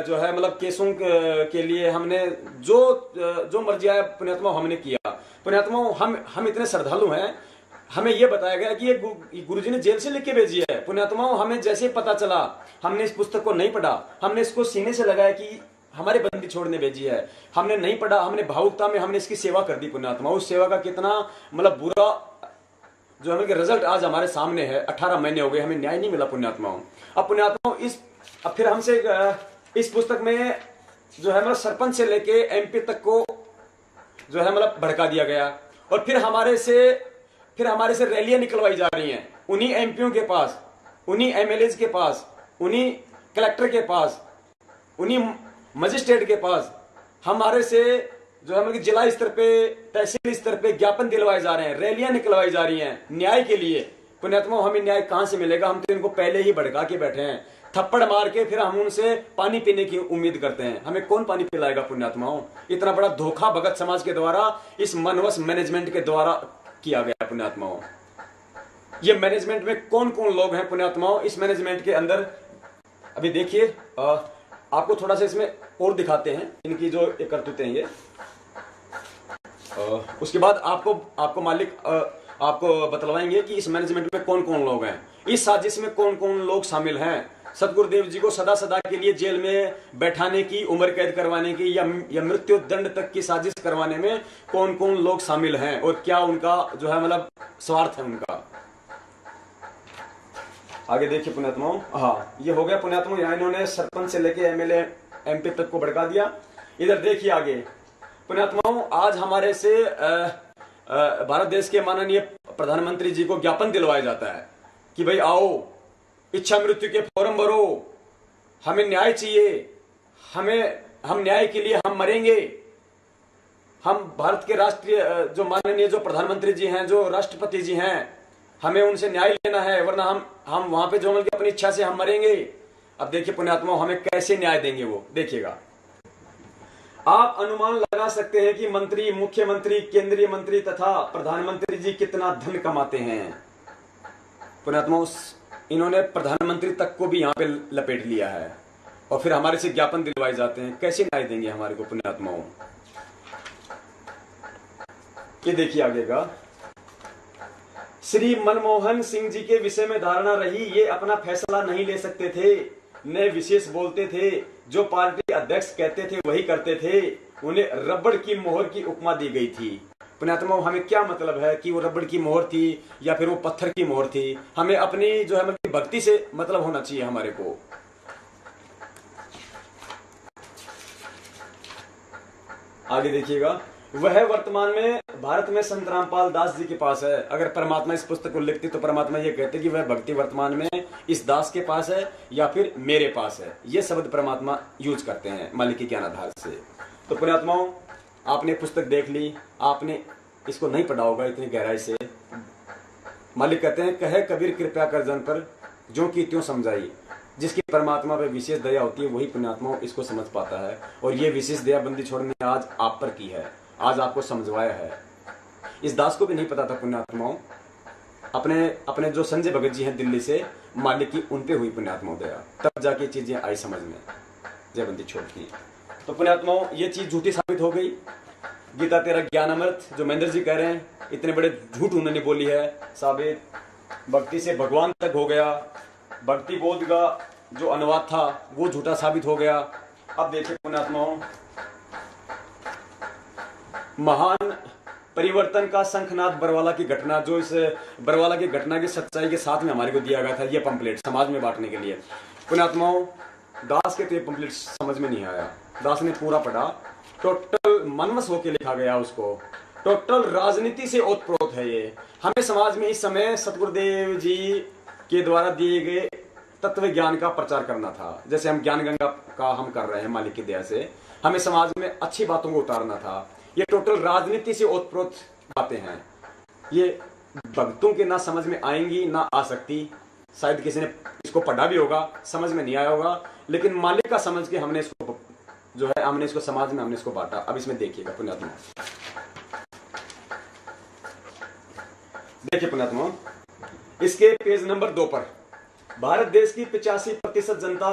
Speaker 1: जो है मतलब केसों के लिए हमने जो मर्जी आया पुण्यात्माओं हमने किया। पुण्यात्माओं, हम इतने श्रद्धालु हैं, हमें यह बताया गया कि ये गुरुजी ने जेल से लिख के भेजी है। पुण्यात्माओं, हमें जैसे पता चला, हमने इस पुस्तक को नहीं पढ़ा, हमने इसको सीने से लगाया कि हमारे बंदी छोड़ने भेजी है। हमने नहीं पढ़ा, हमने भावुकता में हमने इसकी सेवा कर दी। पुण्यात्माओं, उस सेवा का कितना मतलब बुरा जो हमें रिजल्ट आज हमारे सामने है। 18 महीने हो गए, हमें न्याय नहीं मिला पुण्यात्माओं। अब पुण्यात्माओं, अब फिर हमसे इस पुस्तक में जो है मतलब सरपंच से लेके एमपी तक को जो है मतलब भड़का दिया गया, और फिर हमारे से रैलियां निकलवाई जा रही हैं उन्हीं एमपीओं के पास, उन्हीं एमएलए के पास, उन्हीं कलेक्टर के पास, उन्हीं मजिस्ट्रेट के पास। हमारे से जो है मतलब जिला स्तर पे, तहसील स्तर पे ज्ञापन दिलवाए जा रहे हैं, रैलियां निकलवाई जा रही हैं न्याय के लिए। पुण्यात्माओं, हमें न्याय कहां से मिलेगा? हम तो इनको पहले ही भड़का के बैठे हैं, थप्पड़ मार के फिर हम उनसे पानी पीने की उम्मीद करते हैं। हमें कौन पानी पिलाएगा पुण्यात्माओं? इतना बड़ा धोखा भगत समाज के द्वारा, इस मनवस मैनेजमेंट के द्वारा किया गया पुण्यात्माओं। ये मैनेजमेंट में कौन कौन लोग हैं पुण्यात्माओं? इस मैनेजमेंट के अंदर अभी देखिए, आपको थोड़ा सा इसमें और दिखाते हैं इनकी जो करतूतें हैं ये। उसके बाद आपको मालिक आपको बतलवाएंगे कि इस मैनेजमेंट में कौन कौन लोग हैं, इस साजिश में कौन कौन लोग शामिल हैं, सतगुरुदेव जी को सदा सदा के लिए जेल में बैठाने की, उम्र कैद करवाने की या मृत्यु दंड तक की साजिश करवाने में कौन कौन लोग शामिल हैं और क्या उनका जो है मतलब स्वार्थ है उनका। आगे देखिए पुण्यात्माओं, हाँ ये हो गया पुण्यात्माओं, यहाँ इन्होंने सरपंच से लेके एमएलए एमपी तक को भड़का दिया। इधर देखिए आगे पुण्यात्माओं, आज हमारे से भारत देश के माननीय प्रधानमंत्री जी को ज्ञापन दिलवाया जाता है कि भाई आओ इच्छा मृत्यु के फॉर्म भरो, हमें न्याय चाहिए, हम न्याय के लिए हम मरेंगे। हम भारत के राष्ट्रीय जो माननीय जो प्रधानमंत्री जी हैं, जो राष्ट्रपति जी हैं, हमें उनसे न्याय लेना है, वरना हम वहां पे जो मतलब अपनी इच्छा से हम मरेंगे। अब देखिए पुण्यात्मा हमें कैसे न्याय देंगे वो देखिएगा। आप अनुमान लगा सकते हैं कि मंत्री, मुख्यमंत्री, केंद्रीय मंत्री तथा प्रधानमंत्री जी कितना धन कमाते हैं। पुण्यात्मा इन्होंने प्रधानमंत्री तक को भी यहां पे लपेट लिया है और फिर हमारे से ज्ञापन दिलवाए जाते हैं। कैसे न्याय देंगे हमारे को पुण्यात्माओं। ये देखिए आगेगा, श्री मनमोहन सिंह जी के विषय में धारणा रही, ये अपना फैसला नहीं ले सकते थे, न विशेष बोलते थे, जो पार्टी अध्यक्ष कहते थे वही करते थे, उन्हें रबड़ की मोहर की उपमा दी गई थी। पुण्यात्मा हमें क्या मतलब है कि वो रबड़ की मोहर थी या फिर वो पत्थर की मोहर थी, हमें अपनी जो है मतलब भक्ति से मतलब होना चाहिए हमारे को। आगे देखिएगा, वह वर्तमान में भारत में संत रामपाल दास जी के पास है। अगर परमात्मा इस पुस्तक को लिखते तो परमात्मा ये कहते कि वह भक्ति वर्तमान में इस दास के पास है या फिर मेरे पास है। ये शब्द परमात्मा यूज करते हैं मालिक के ज्ञान आधार से। तो पुण्यात्माओं आपने पुस्तक देख ली, आपने इसको नहीं पढ़ा होगा इतनी गहराई से। मालिक कहते हैं, कहे कबीर कृपया कर जन पर, जो कि त्यों समझाई। जिसकी परमात्मा पे विशेष दया होती है वही पुण्यात्मा इसको समझ पाता है। और ये विशेष दया बंदी छोड़ने आज आप पर की है, आज आपको समझवाया है। इस दास को भी नहीं पता था पुण्यात्माओं, अपने जो संजय भगत जी हैं दिल्ली से, मालिक की उन पे हुई पुण्यात्माओं दया, तब जाके चीजें आई समझ में, जय बंदी छोड़ की। तो पुण्यात्माओं ये चीज झूठी साबित हो गई। गीता तेरा ज्ञान अमृत जो महेंद्र जी कह रहे हैं, इतने बड़े झूठ उन्होंने बोली है साबित। भक्ति से भगवान तक हो गया, भक्ति बोध का जो अनुवाद था वो झूठा साबित हो गया। अब देखिए पुण्यात्माओं, महान परिवर्तन का शंखनाद बरवाला की घटना, जो इस बरवाला की घटना की सच्चाई के साथ में हमारे को दिया गया था, ये पंपलेट समाज में बांटने के लिए। पुण्यात्माओं दास के तो ये पंपलेट समझ में नहीं आया, दास ने पूरा पढ़ा, टोटल मनवश होकर लिखा गया उसको, टोटल राजनीति से ओतप्रोत है ये। हमें समाज में इस समय सतगुरुदेव जी के द्वारा दिए गए तत्व ज्ञान का प्रचार करना था, जैसे हम ज्ञान गंगा का हम कर रहे हैं मालिक की दया से। हमें समाज में अच्छी बातों को उतारना था। ये टोटल राजनीति से ओतप्रोत बातें हैं, ये भक्तों के ना समझ में आएंगी ना आ सकती। शायद किसी ने इसको पढ़ा भी होगा, समझ में नहीं आया होगा, लेकिन मालिक का समझ के हमने इसको जो है हमने इसको समाज में हमने इसको बांटा। अब इसमें देखिएगा पुण्यात्मा, देखिए पुण्यात्मा इसके पेज नंबर 2 पर, भारत देश की 85% जनता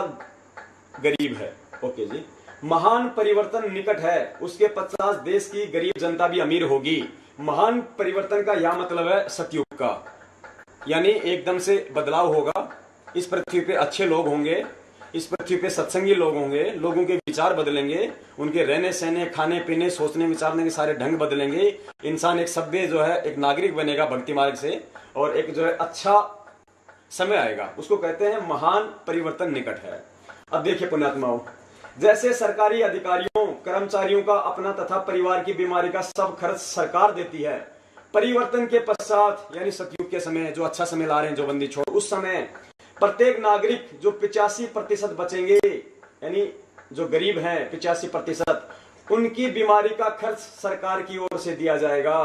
Speaker 1: गरीब है। ओके जी, महान परिवर्तन निकट है, उसके 50 देश की गरीब जनता भी अमीर होगी। महान परिवर्तन का यह मतलब है सतयुग का, यानी एकदम से बदलाव होगा। इस पृथ्वी पे अच्छे लोग होंगे, इस पृथ्वी पे सत्संगी लोग होंगे, लोगों के विचार बदलेंगे, उनके रहने सहने, खाने पीने, सोचने विचारने के सारे ढंग बदलेंगे। इंसान एक सभ्य जो है एक नागरिक बनेगा भक्ति मार्ग से, और एक जो है अच्छा समय आएगा। उसको कहते हैं महान परिवर्तन निकट है। अब देखिए पुण्यात्माओं, जैसे सरकारी अधिकारियों कर्मचारियों का अपना तथा परिवार की बीमारी का सब खर्च सरकार देती है, परिवर्तन के पश्चात यानी सतयुग के समय जो अच्छा समय ला रहे हैं जो बंदी छोड़, उस समय प्रत्येक नागरिक जो 85% बचेंगे, यानी जो गरीब हैं 85%, उनकी बीमारी का खर्च सरकार की ओर से दिया जाएगा।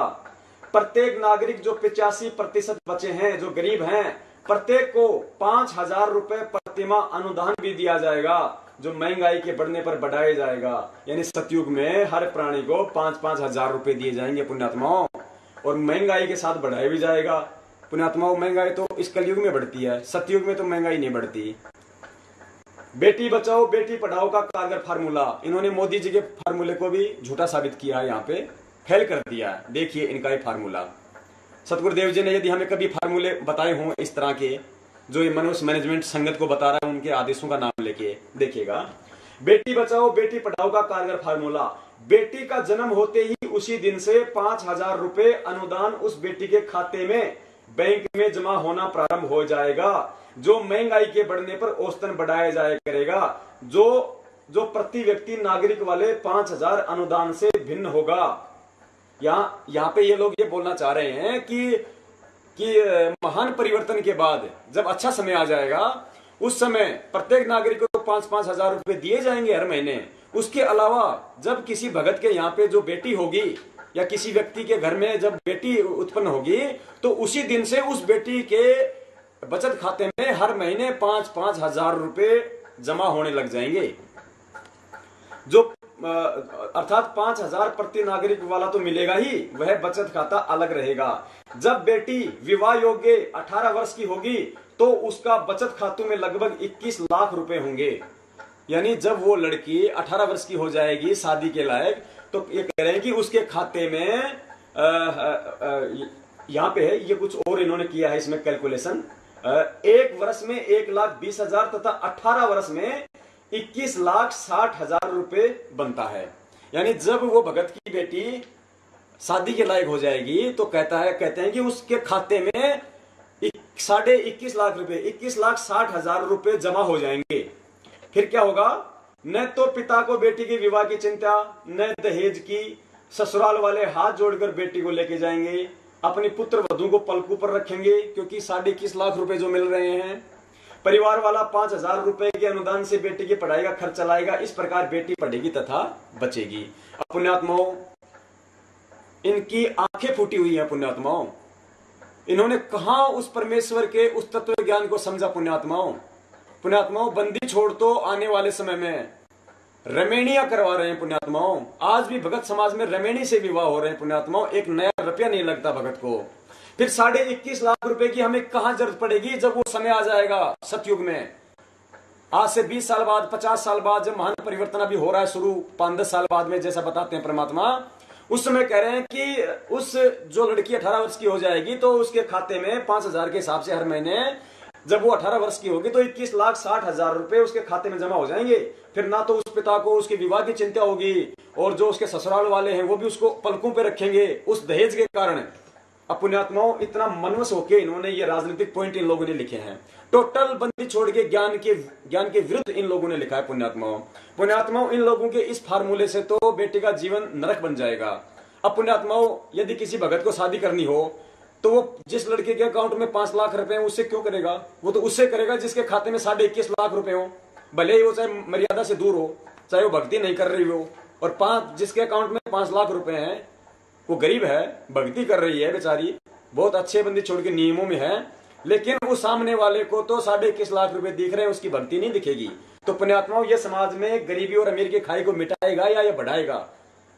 Speaker 1: प्रत्येक नागरिक जो 85% बचे हैं जो गरीब हैं, प्रत्येक को 5,000 रुपए प्रतिमाह अनुदान भी दिया जाएगा, जो महंगाई के बढ़ने पर बढ़ाया जाएगा। यानी सतयुग में हर प्राणी को 5-5 हजार रुपए दिए जाएंगे पुण्यात्माओं, और महंगाई के साथ बढ़ाया भी जाएगा। पुण्यात्माओं महंगाई तो इस कलयुग में बढ़ती है, सतयुग में तो महंगाई नहीं बढ़ती। बेटी बचाओ बेटी पढ़ाओ का कारगर फार्मूला, इन्होंने मोदी जी के फार्मूले को भी झूठा साबित किया है, यहाँ पे फेल कर दिया। देखिए इनका ये फार्मूला, सतगुरुदेव जी ने यदि हमें कभी फार्मूले बताए हों इस तरह के, जो ये मनुष्य मैनेजमेंट संगत को बता रहा है, उनके आदेशों का नाम लेके देखिएगा। बेटी बचाओ बेटी पढ़ाओ का कारगर फार्मूला, बेटी का जन्म होते ही उसी दिन से 5,000 रुपए अनुदान उस बेटी के खाते में बैंक में जमा होना प्रारंभ हो जाएगा, जो महंगाई के बढ़ने पर औसतन बढ़ाया जाया करेगा, जो प्रति व्यक्ति नागरिक वाले 5,000 अनुदान से भिन्न होगा। यहाँ पे ये लोग ये बोलना चाह रहे हैं कि महान परिवर्तन के बाद जब अच्छा समय आ जाएगा, उस समय प्रत्येक नागरिक को 5-5 हजार रुपए दिए जाएंगे हर महीने। उसके अलावा जब किसी भगत के यहाँ पे जो बेटी होगी या किसी व्यक्ति के घर में जब बेटी उत्पन्न होगी, तो उसी दिन से उस बेटी के बचत खाते में हर महीने 5-5 हजार रुपए जमा होने लग जाएंगे। जो अर्थात 5,000 प्रति नागरिक वाला तो मिलेगा ही, वह बचत खाता अलग रहेगा। जब बेटी विवाह योग्य 18 वर्ष की होगी तो उसका बचत खातों में लगभग 21 लाख रुपए होंगे। यानी जब वो लड़की 18 वर्ष की हो जाएगी शादी के लायक, तो ये कह रहे हैं कि उसके खाते में यहाँ पे है, ये कुछ और इन्होंने किया है इसमें कैलकुलेशन, 1 वर्ष में 1,20,000 तथा 18 वर्ष में 21,60,000 रुपए बनता है। यानी जब वो भगत की बेटी शादी के लायक हो जाएगी तो कहते हैं कि उसके खाते में 21.5 लाख रुपए, 21,60,000 रुपए जमा हो जाएंगे। फिर क्या होगा? न तो पिता को बेटी के विवाह की चिंता, न दहेज की। ससुराल वाले हाथ जोड़कर बेटी को लेके जाएंगे, अपनी पुत्र वधू को पलकों पर रखेंगे, क्योंकि 21.5 लाख रुपए जो मिल रहे हैं। परिवार वाला 5,000 रुपए के अनुदान से बेटी की पढ़ाई का खर्च चलाएगा। इस प्रकार बेटी पढ़ेगी तथा बचेगी। पुण्यात्माओं, इनकी आंखें फूटी हुई हैं। पुण्यात्माओं, इन्होंने कहां उस परमेश्वर के उस तत्व ज्ञान को समझा। पुण्यात्माओं, बंदी छोड़ तो आने वाले समय में रमेणियां करवा रहे हैं। पुण्यात्माओं, आज भी भगत समाज में रमेणी से विवाह हो रहे हैं। पुण्यात्माओं, एक नया रुपया नहीं लगता भगत को। फिर 21.5 लाख रुपए की हमें कहां जरूरत पड़ेगी जब वो समय आ जाएगा सतयुग में। आज से 20 साल बाद, 50 साल बाद, जब महान परिवर्तन अभी हो रहा है शुरू 5-10 साल बाद में, जैसा बताते हैं परमात्मा, उस समय कह रहे हैं कि उस जो लड़की 18 वर्ष की हो जाएगी तो उसके खाते में 5,000 के हिसाब से हर महीने, जब वो 18 वर्ष की होगी तो 21,60,000 रुपए उसके खाते में जमा हो जाएंगे। फिर ना तो उस पिता को उसके विवाह की चिंता होगी, और जो उसके ससुराल वाले हैं वो भी उसको पलकों पे रखेंगे उस दहेज के कारण। अब पुण्यात्माओं, इतना मनवस होके इन्होंने ये राजनीतिक पॉइंट इन लोगों ने लिखे हैं। टोटल बंदी छोड़ के ज्ञान के विरुद्ध इन लोगों ने लिखा है। पुण्यात्माओं, इन लोगों के इस फार्मूले से तो बेटे का जीवन नरक बन जाएगा। अब पुण्यात्माओं, यदि किसी भगत को शादी करनी हो तो वो जिस लड़के के अकाउंट में 5 लाख रुपए हैं उससे क्यों करेगा? वो तो उससे करेगा जिसके खाते में 21.5 लाख रुपए हो, भले ही वो चाहे मर्यादा से दूर हो, चाहे वो भक्ति नहीं कर रही हो। और जिसके अकाउंट में 5 लाख रुपए हैं वो गरीब है, भक्ति कर रही है बेचारी, बहुत अच्छे बंदी छोड़ के नियमों में है, लेकिन वो सामने वाले को तो 21.5 लाख रुपए दिख रहे हैं, उसकी भक्ति नहीं दिखेगी। तो पुण्यात्माओं, ये समाज में गरीबी और अमीर की खाई को मिटाएगा या ये बढ़ाएगा?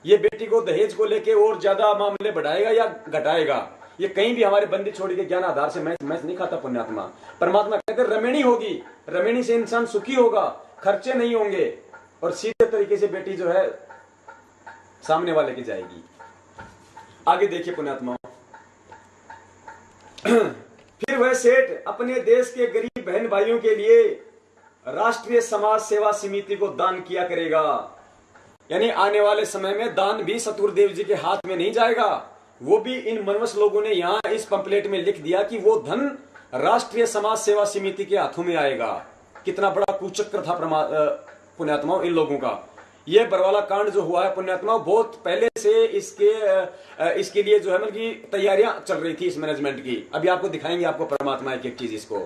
Speaker 1: ये बेटी को दहेज को लेके और ज्यादा मामले बढ़ाएगा या घटाएगा? ये कहीं भी हमारे बंदी छोड़ के ज्ञान आधार से मैच नहीं खाता। पुण्यात्मा, परमात्मा कहते रमेणी होगी, रमेणी से इंसान सुखी होगा, खर्चे नहीं होंगे, और सीधे तरीके से बेटी जो है सामने वाले की जाएगी। आगे देखिए पुण्यात्मा, फिर वह सेठ अपने देश के गरीब बहन भाइयों के लिए राष्ट्रीय समाज सेवा समिति को दान किया करेगा। यानी आने वाले समय में दान भी सतगुरुदेव जी के हाथ में नहीं जाएगा, वो भी इन मनवस लोगों ने यहां इस पंपलेट में लिख दिया कि वो धन राष्ट्रीय समाज सेवा समिति के हाथों में आएगा। कितना बड़ा कुचक्र था पुण्यात्माओं इन लोगों का। ये बरवाला कांड जो हुआ है पुण्यात्माओं, बहुत पहले से इसके लिए जो है मतलब की तैयारियां चल रही थी इस मैनेजमेंट की। अभी आपको दिखाएंगे आपको परमात्मा एक चीज इसको।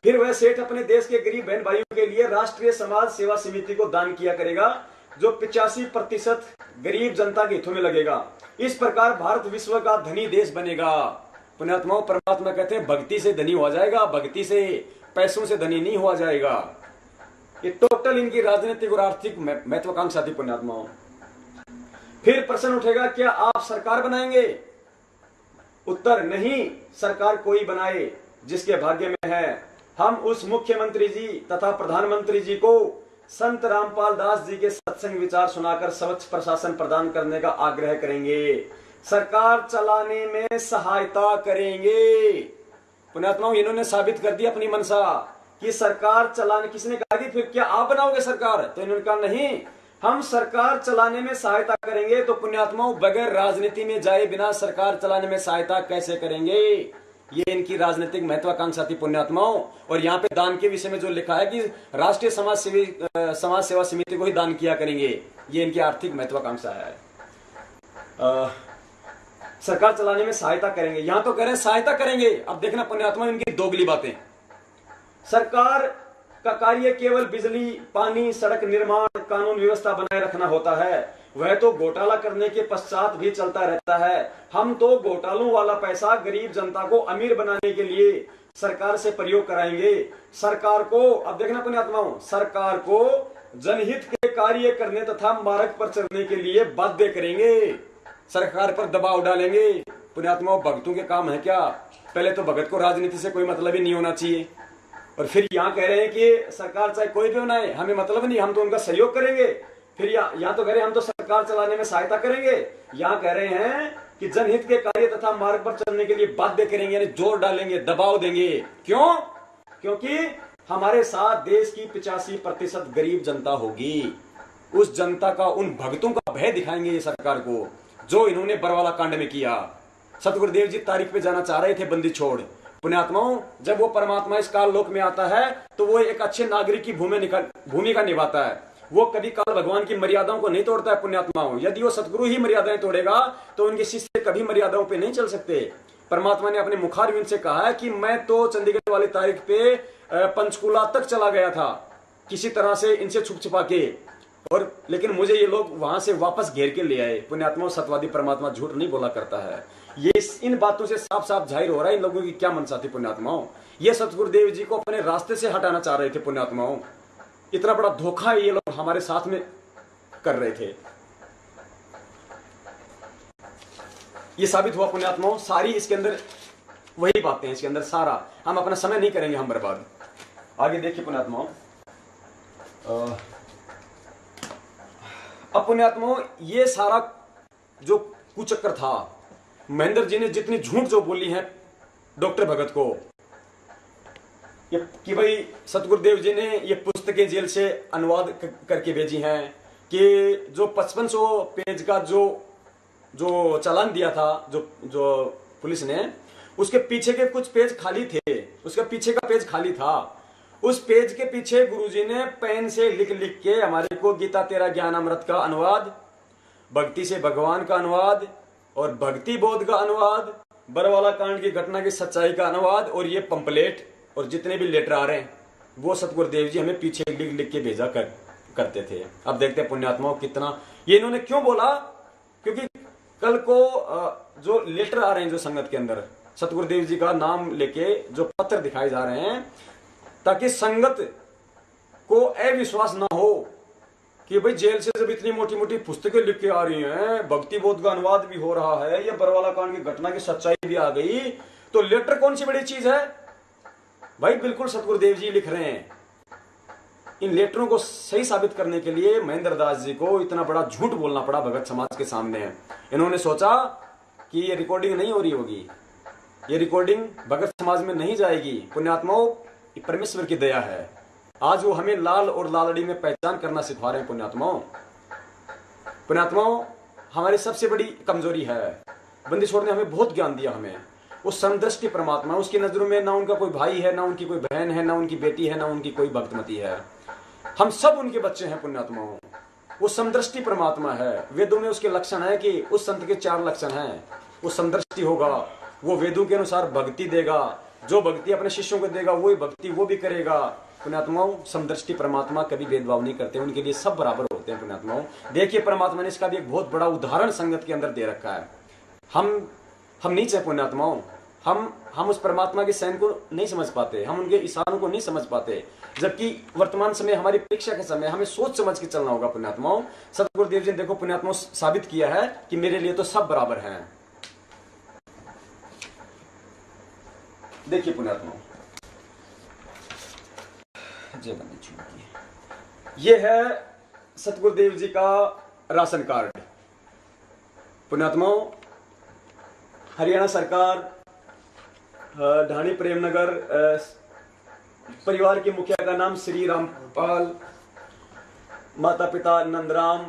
Speaker 1: फिर वह सेठ अपने देश के गरीब बहन भाइयों के लिए राष्ट्रीय समाज सेवा समिति को दान किया करेगा, जो 85% गरीब जनता के हितों में लगेगा। इस प्रकार भारत विश्व का धनी देश बनेगा। पुण्यात्माओं, परमात्मा कहते हैं भक्ति से धनी हो जाएगा, भक्ति से पैसों से धनी नहीं हुआ जाएगा। ये टोटल इनकी राजनीतिक और आर्थिक महत्वाकांक्षा थी पुण्यात्माओं। फिर प्रश्न उठेगा, क्या आप सरकार बनाएंगे? उत्तर, नहीं, सरकार कोई बनाए जिसके भाग्य में है हम उस मुख्यमंत्री जी तथा प्रधानमंत्री जी को संत रामपाल दास जी के सत्संग विचार सुनाकर स्वच्छ प्रशासन प्रदान करने का आग्रह करेंगे, सरकार चलाने में सहायता करेंगे। पुण्यात्माओं, इन्होंने साबित कर दी अपनी मनसा कि सरकार चलाने, किसने कहा कि फिर क्या आप बनाओगे सरकार, तो इन्होंने कहा नहीं, हम सरकार चलाने में सहायता करेंगे। तो पुण्यात्माओं, बगैर राजनीति में जाए बिना सरकार चलाने में सहायता कैसे करेंगे, ये इनकी राजनीतिक महत्वाकांक्षा थी पुण्यात्माओं। और यहाँ पे दान के विषय में जो लिखा है कि राष्ट्रीय समाज सेवा समिति को ही दान किया करेंगे, ये इनकी आर्थिक महत्वाकांक्षा है। सरकार चलाने में सहायता करेंगे, यहां तो कह रहे हैं सहायता करेंगे। अब देखना पुण्यात्माओं, इनकी दोगली बातें। सरकार का कार्य केवल बिजली, पानी, सड़क निर्माण, कानून व्यवस्था बनाए रखना होता है, वह तो घोटाला करने के पश्चात भी चलता रहता है। हम तो घोटालों वाला पैसा गरीब जनता को अमीर बनाने के लिए सरकार से प्रयोग कराएंगे। सरकार को, अब देखना पुण्यात्माओं, सरकार को जनहित के कार्य करने तथा मार्ग पर चलने के लिए बाध्य करेंगे, सरकार पर दबाव डालेंगे। पुण्यात्माओं, भक्तों के काम है क्या? पहले तो भगत को राजनीति से कोई मतलब ही नहीं होना चाहिए, और फिर यहाँ कह रहे हैं कि सरकार चाहे कोई भी बनाए, हमें मतलब नहीं, हम तो उनका सहयोग करेंगे। फिर यहाँ तो कह रहे हैं हम तो सरकार चलाने में सहायता करेंगे, यहाँ कह रहे हैं कि जनहित के कार्य तथा मार्ग पर चलने के लिए बाध्य करेंगे, यानी जोर डालेंगे, दबाव देंगे। क्यों? क्योंकि हमारे साथ देश की 85% गरीब जनता होगी। उस जनता का, उन भक्तों का भय दिखाएंगे ये सरकार को, जो इन्होंने बरवाला कांड में किया। सतगुरुदेव जी तारीख पे जाना चाह रहे थे बंदी छोड़। पुण्यात्माओं, जब वो परमात्मा इस काल लोक में आता है तो वो एक अच्छे नागरिक की भूमिका निभाता है। वो कभी काल भगवान की मर्यादाओं को नहीं तोड़ता है। पुण्यात्माओं, यदि वो सतगुरु ही मर्यादाएं तोड़ेगा तो उनके शिष्य कभी मर्यादाओं पे नहीं चल सकते। परमात्मा ने अपने मुखारविंद से कहा है कि मैं तो चंडीगढ़ वाली तारीख पे पंचकुला तक चला गया था किसी तरह से इनसे छुप छुपा के, और लेकिन मुझे ये लोग वहां से वापस घेर के ले आए। पुण्यात्माओं, सत्यवादी परमात्मा झूठ नहीं बोला करता है। ये इन बातों से साफ साफ जाहिर हो रहा है इन लोगों की क्या मनसा थी। पुण्यात्माओं, ये सतगुरुदेव जी को अपने रास्ते से हटाना चाह रहे थे। पुण्यात्माओं, इतना बड़ा धोखा ये लोग हमारे साथ में कर रहे थे। ये साबित हुआ पुण्यात्माओं, सारी इसके अंदर वही बातें हैं, इसके अंदर सारा। हम अपना समय नहीं करेंगे हम बर्बाद। आगे देखिए पुण्यात्माओं, अब पुण्यात्माओं, ये सारा जो कुचक्कर था, महेंद्र जी ने जितनी झूठ जो बोली है डॉक्टर भगत को, ये कि भाई सतगुरुदेव जी ने ये पुस्तकें जेल से अनुवाद करके भेजी हैं, कि जो 5500 पेज का जो चालान दिया था जो पुलिस ने, उसके पीछे के कुछ पेज खाली थे, उसका पीछे का पेज खाली था। उस पेज के पीछे गुरुजी ने पेन से लिख लिख के हमारे को गीता तेरा ज्ञान अमृत का अनुवाद, भक्ति से भगवान का अनुवाद, और भक्ति बोध का अनुवाद, बरवाला कांड की घटना की सच्चाई का अनुवाद, और ये पंपलेट और जितने भी लेटर आ रहे हैं वो सतगुरुदेव जी हमें पीछे लिख लिख के भेजा करते थे। अब देखते हैं पुण्यात्माओं कितना ये इन्होंने क्यों बोला, क्योंकि कल को जो लेटर आ रहे हैं जो संगत के अंदर सतगुरुदेव जी का नाम लेके जो पत्र दिखाए जा रहे हैं, ताकि संगत को अविश्वास ना हो कि भाई जेल से जब इतनी मोटी मोटी पुस्तकें लिख के आ रही हैं, भक्ति बोध का अनुवाद भी हो रहा है, या बरवाला कांड की घटना की सच्चाई भी आ गई, तो लेटर कौन सी बड़ी चीज है भाई? बिल्कुल सतगुरुदेव जी लिख रहे हैं। इन लेटरों को सही साबित करने के लिए महेंद्र दास जी को इतना बड़ा झूठ बोलना पड़ा भगत समाज के सामने। इन्होंने सोचा कि ये रिकॉर्डिंग नहीं हो रही होगी, ये रिकॉर्डिंग भगत समाज में नहीं जाएगी। पुण्यात्माओं, परमेश्वर की दया है, आज वो हमें लाल और लालड़ी में पहचान करना सिखा रहे हैं। पुण्यात्माओं, हमारी सबसे बड़ी कमजोरी है। बंदी छोड़ ने हमें बहुत ज्ञान दिया, हमें वो समदृष्टि परमात्मा, उसकी नजरों में ना उनका कोई भाई है, ना उनकी कोई बहन है, ना उनकी बेटी है, ना उनकी कोई भक्तमती है। हम सब उनके बच्चे हैं। पुण्यात्माओं, वो समदृष्टि परमात्मा है। वेदों में उसके लक्षण है कि उस संत के 4 लक्षण हैं। वो समदृष्टि होगा, वो वेदों के अनुसार भक्ति देगा, जो भक्ति अपने शिष्यों को देगा वही भक्ति वो भी करेगा। पुण्यात्माओं, समदृष्टि परमात्मा कभी भेदभाव नहीं करते, उनके लिए सब बराबर होते हैं। पुण्यात्माओं, देखिए परमात्मा ने इसका भी एक बहुत बड़ा उदाहरण संगत के अंदर दे रखा है। हम नीच है पुण्यात्माओं, हम उस परमात्मा के सैन को नहीं समझ पाते, हम उनके इशारों को नहीं समझ पाते, जबकि वर्तमान समय हमारी परीक्षा के समय हमें सोच समझ के चलना होगा। पुण्यात्माओं, सतगुरुदेव जी ने देखो पुण्यात्माओं साबित किया है कि मेरे लिए तो सब बराबर हैं। देखिए पुण्यात्माओं, जय बंदी छोड़ की। ये है सतगुरुदेव जी का राशन कार्ड। पुण्यात्माओं, हरियाणा सरकार ढाणी प्रेमनगर, परिवार के मुखिया का नाम श्री रामपाल, माता पिता नंदराम,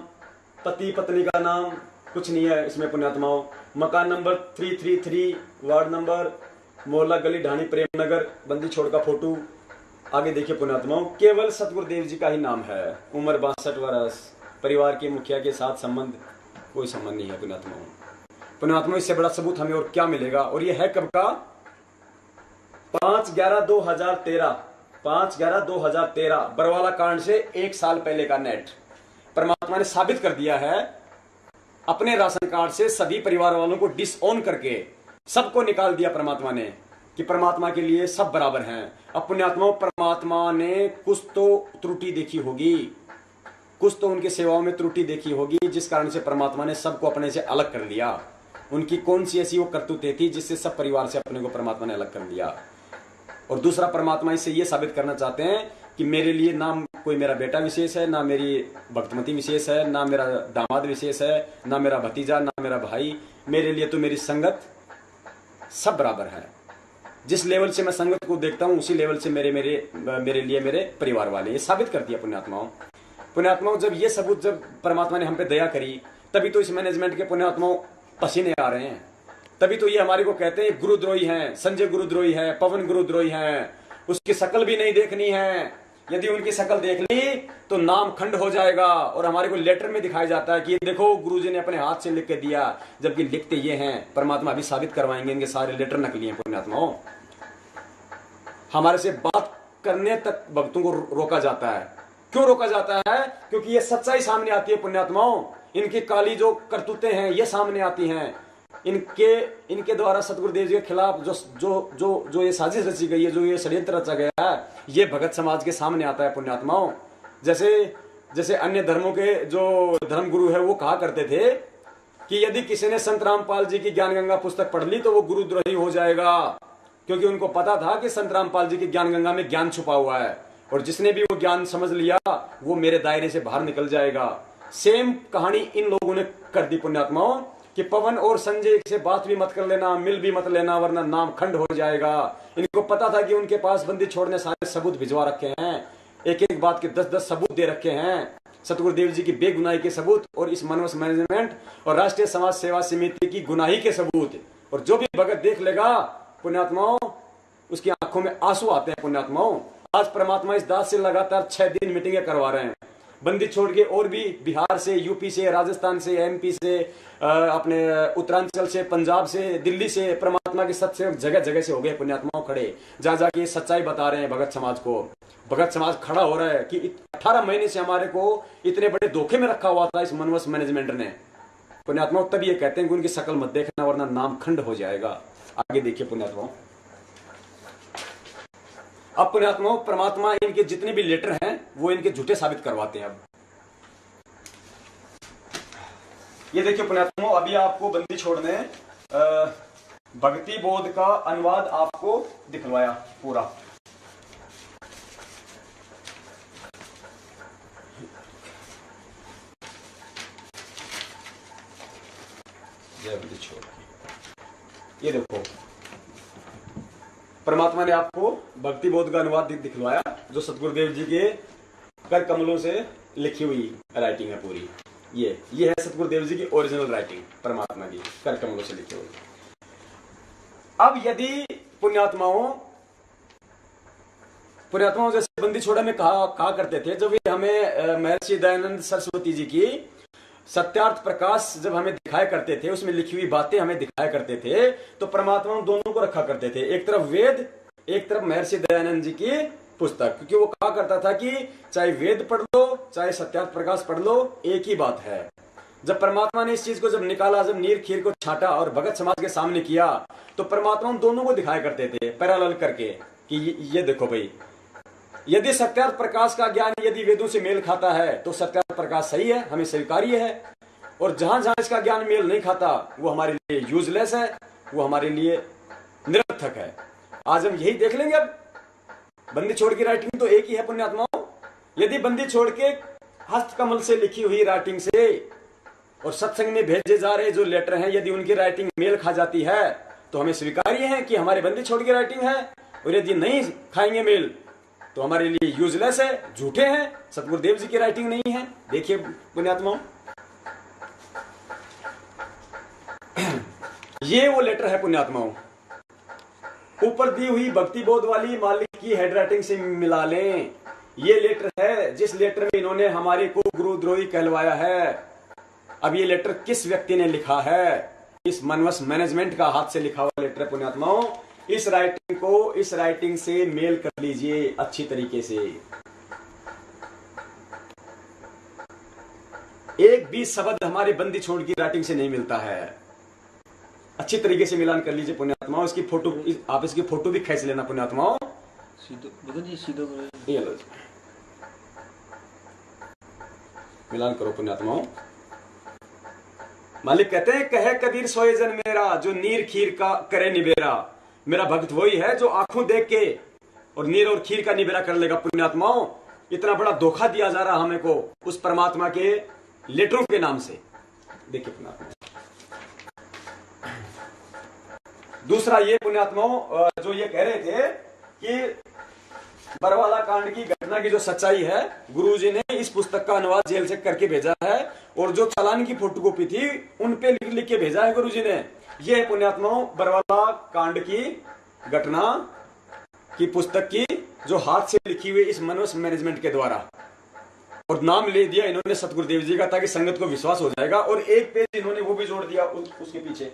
Speaker 1: पति पत्नी का नाम कुछ नहीं है इसमें पुण्यात्माओं। मकान नंबर 333, वार्ड नंबर, मोहल्ला गली, ढाणी प्रेमनगर, बंदी छोड़ का फोटो। आगे देखिए पुण्यात्माओं, केवल सतगुरुदेव जी का ही नाम है। उम्र 62 वर्ष, परिवार के मुखिया के साथ संबंध कोई संबंध नहीं है पुण्यात्माओं। पुण्यात्माओं, इससे बड़ा सबूत हमें और क्या मिलेगा। और ये है कब का? 5/11/2013, 5/11/2013 बरवाला कांड से 1 साल पहले का नेट। परमात्मा ने साबित कर दिया है अपने राशन कार्ड से सभी परिवार वालों को डिसऑन करके सबको निकाल दिया परमात्मा ने कि परमात्मा के लिए सब बराबर हैं। अब पुण्यात्माओं, परमात्मा ने कुछ तो त्रुटि देखी होगी, कुछ तो उनकी सेवाओं में त्रुटि देखी होगी, जिस कारण से परमात्मा ने सबको अपने से अलग कर लिया। उनकी कौन सी ऐसी वो करतूतें थी जिससे सब परिवार से अपने को परमात्मा ने अलग कर लिया। और दूसरा, परमात्मा इससे ये साबित करना चाहते हैं कि मेरे लिए ना कोई मेरा बेटा विशेष है, ना मेरी भक्तमती विशेष है, ना मेरा दामाद विशेष है, ना मेरा भतीजा, ना मेरा भाई। मेरे लिए तो मेरी संगत सब बराबर है। जिस लेवल से मैं संगत को देखता हूं उसी लेवल से मेरे लिए मेरे परिवार वाले। ये साबित कर दिया पुण्यात्माओं। पुण्यात्माओं, जब ये सबूत, जब परमात्मा ने हम पे दया करी, तभी तो इस मैनेजमेंट के पुण्यात्माओं पसीने आ रहे हैं। तभी तो ये हमारे को कहते हैं गुरुद्रोही हैं, संजय गुरुद्रोही है, पवन गुरुद्रोही हैं। उसकी शक्ल भी नहीं देखनी है, यदि उनकी शक्ल देख ली तो नाम खंड हो जाएगा। और हमारे को लेटर में दिखाया जाता है कि देखो गुरुजी ने अपने हाथ से लिख के दिया, जबकि लिखते ये हैं। परमात्मा अभी साबित करवाएंगे इनके सारे लेटर नकली हैं पुण्यात्माओं। हमारे से बात करने तक भक्तों को रोका जाता है। क्यों रोका जाता है? क्योंकि ये सच्चाई सामने आती है पुण्यात्माओं। इनकी काली जो करतूतें हैं ये सामने आती हैं। इनके द्वारा सतगुरुदेव जी के खिलाफ जो ये साजिश रची गई है, जो ये षड्यंत्र रचा गया है, ये भगत समाज के सामने आता है पुण्यात्माओं। जैसे अन्य धर्मों के जो धर्म गुरु है वो कहा करते थे कि यदि किसी ने संत रामपाल जी की ज्ञान गंगा पुस्तक पढ़ ली तो वो गुरुद्रोही हो जाएगा, क्योंकि उनको पता था कि संत रामपाल जी की ज्ञान गंगा में ज्ञान छुपा हुआ है, और जिसने भी वो ज्ञान समझ लिया वो मेरे दायरे से बाहर निकल जाएगा। सेम कहानी इन लोगों ने कर दी पुण्यात्माओं कि पवन और संजय से बात भी मत कर लेना, मिल भी मत लेना, वरना नाम खंड हो जाएगा। इनको पता था कि उनके पास बंदी छोड़ने सारे सबूत भिजवा रखे हैं, एक एक बात के 10-10 सबूत दे रखे हैं, सतगुरुदेव जी की बेगुनाही के सबूत, और इस मनवस मैनेजमेंट और राष्ट्रीय समाज सेवा समिति की गुनाही के सबूत। और जो भी भगत देख लेगा पुण्यात्माओं, उसकी आंखों में आंसू आते हैं पुण्यात्माओं। आज परमात्मा इस दास से लगातार 6 दिन मीटिंगें करवा रहे हैं। बंदी छोड़ के और भी बिहार से, यूपी से, राजस्थान से, एमपी से, अपने उत्तरांचल से, पंजाब से, दिल्ली से परमात्मा के सत्संग जगह जगह से हो गए पुण्यात्माओं खड़े, जा जाके सच्चाई बता रहे हैं भगत समाज को। भगत समाज खड़ा हो रहा है कि 18 महीने से हमारे को इतने बड़े धोखे में रखा हुआ था इस मनवस मैनेजमेंट ने। पुण्यात्माओं, तब ये कहते हैं कि उनकी शक्ल मत देखना वरना नाम खंड हो जाएगा। आगे देखिए पुण्यात्माओं। अब पुण्यात्माओं, परमात्मा इनके जितने भी लेटर हैं वो इनके झूठे साबित करवाते हैं। अब ये देखिए पुण्यात्माओं, अभी आपको बंदी छोड़ने भक्ति बोध का अनुवाद आपको दिखवाया पूरा। जय बंदी छोड़। ये देखो, परमात्मा ने आपको भक्ति बोध का अनुवाद दिखवाया, जो सतगुरुदेव जी के कर कमलों से लिखी हुई राइटिंग है पूरी। ये है सतगुरुदेव जी की ओरिजिनल राइटिंग, परमात्मा की कर कमलों से लिखी हुई। अब यदि पुण्यात्माओं जैसे बंदी छोड़ा में कहा करते थे, जब ये हमें महर्षि दयानंद सरस्वती जी की सत्यार्थ प्रकाश जब हमें दिखाया करते थे, उसमें लिखी हुई बातें हमें दिखाया करते थे, तो परमात्मा दोनों को रखा करते थे, एक तरफ वेद, एक तरफ महर्षि दयानंद जी की पुस्तक। क्योंकि वो कहा करता था कि चाहे वेद पढ़ लो चाहे सत्यार्थ प्रकाश पढ़ लो, एक ही बात है। जब परमात्मा ने इस चीज को जब निकाला, जब नीर खीर को छाटा और भगत समाज के सामने किया, तो परमात्मा दोनों को दिखाया करते थे पैरेलल करके कि ये देखो भाई, यदि सत्यार्थ प्रकाश का ज्ञान यदि वेदों से मेल खाता है तो सत्यार्थ प्रकाश सही है, हमें स्वीकार्य है, और जहां जहां इसका ज्ञान मेल नहीं खाता वो हमारे लिए यूजलेस है, वो हमारे लिए निरर्थक है। आज हम यही देख लेंगे। अब बंदी छोड़ की राइटिंग तो एक ही है पुण्यात्माओं। यदि बंदी छोड़ के हस्तकमल से लिखी हुई राइटिंग से और सत्संग में भेजे जा रहे जो लेटर हैं, यदि उनकी राइटिंग मेल खा जाती है तो हमें स्वीकार्य है कि हमारी बंदी छोड़ की राइटिंग है, और यदि नहीं खाएंगे मेल तो हमारे लिए यूजलेस है, झूठे हैं, सतगुरुदेव जी की राइटिंग नहीं है। देखिए पुण्यात्माओं, ये वो लेटर है पुण्यात्माओं, ऊपर दी हुई भक्ति बोध वाली मालिक की हैंडराइटिंग से मिला लें। ये लेटर है जिस लेटर में इन्होंने हमारे को गुरुद्रोही कहलवाया है। अब ये लेटर किस व्यक्ति ने लिखा है? इस मनवस मैनेजमेंट का हाथ से लिखा हुआ लेटर है पुण्यात्माओं। इस राइटिंग से मेल कर लीजिए अच्छी तरीके से। एक भी शब्द हमारे बंदी छोड़ की राइटिंग से नहीं मिलता है। अच्छी तरीके से मिलान कर लीजिए पुण्यात्माओं। इसकी फोटो, आप इसकी फोटो भी खींच लेना पुण्यात्माओं। मिलान करो पुण्यात्माओं। मालिक कहते हैं, कहे कबीर सोए जन मेरा, जो नीर खीर का करे निबेरा। मेरा भक्त वही है जो आंखों देख के और नीर और खीर का निबेरा कर लेगा पुण्यात्माओं। इतना बड़ा धोखा दिया जा रहा हमें को उस परमात्मा के लेटरों के नाम से। देखिए पुण्यात्मा, दूसरा ये पुण्यात्माओं जो ये कह रहे थे कि बरवाला कांड की घटना की जो सच्चाई है, गुरुजी ने इस पुस्तक का अनुवाद जेल से करके भेजा है, और जो चालान की फोटोकॉपी थी उन पे लिख के भेजा है गुरुजी ने। ये है पुण्यात्माओं बरवाला कांड की घटना की पुस्तक की जो हाथ से लिखी हुई इस मनोज मैनेजमेंट के द्वारा, और नाम ले दिया इन्होंने सतगुरुदेव जी का, ताकि संगत को विश्वास हो जाएगा। और एक पेज इन्होंने वो भी जोड़ दिया उसके पीछे,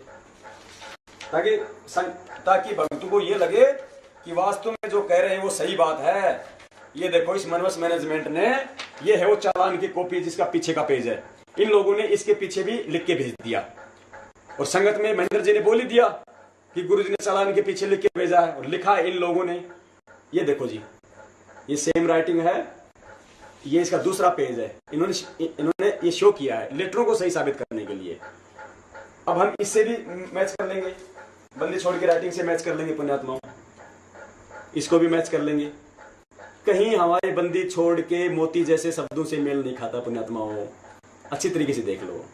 Speaker 1: ताकि भक्तों को ये लगे कि वास्तव में जो कह रहे हैं वो सही बात है। ये देखो इस मनवस मैनेजमेंट ने, ये है वो चालान की कॉपी जिसका पीछे का पेज है, इन लोगों ने इसके पीछे भी लिख के भेज दिया। और संगत में महेंद्र जी ने बोल ही दिया कि गुरुजी ने चालान के पीछे लिख के भेजा है, और लिखा है इन लोगों ने। ये देखो जी, ये सेम राइटिंग है, ये इसका दूसरा पेज है। इन्होंने ये शो किया है लेटरों को सही साबित करने के लिए। अब हम इससे भी मैच कर लेंगे, बंदी छोड़ के राइटिंग से मैच कर लेंगे पुण्यात्माओं, इसको भी मैच कर लेंगे। कहीं हमारे बंदी छोड़ के मोती जैसे शब्दों से मेल नहीं खाता पुण्यात्माओं। अच्छी तरीके से देख लो।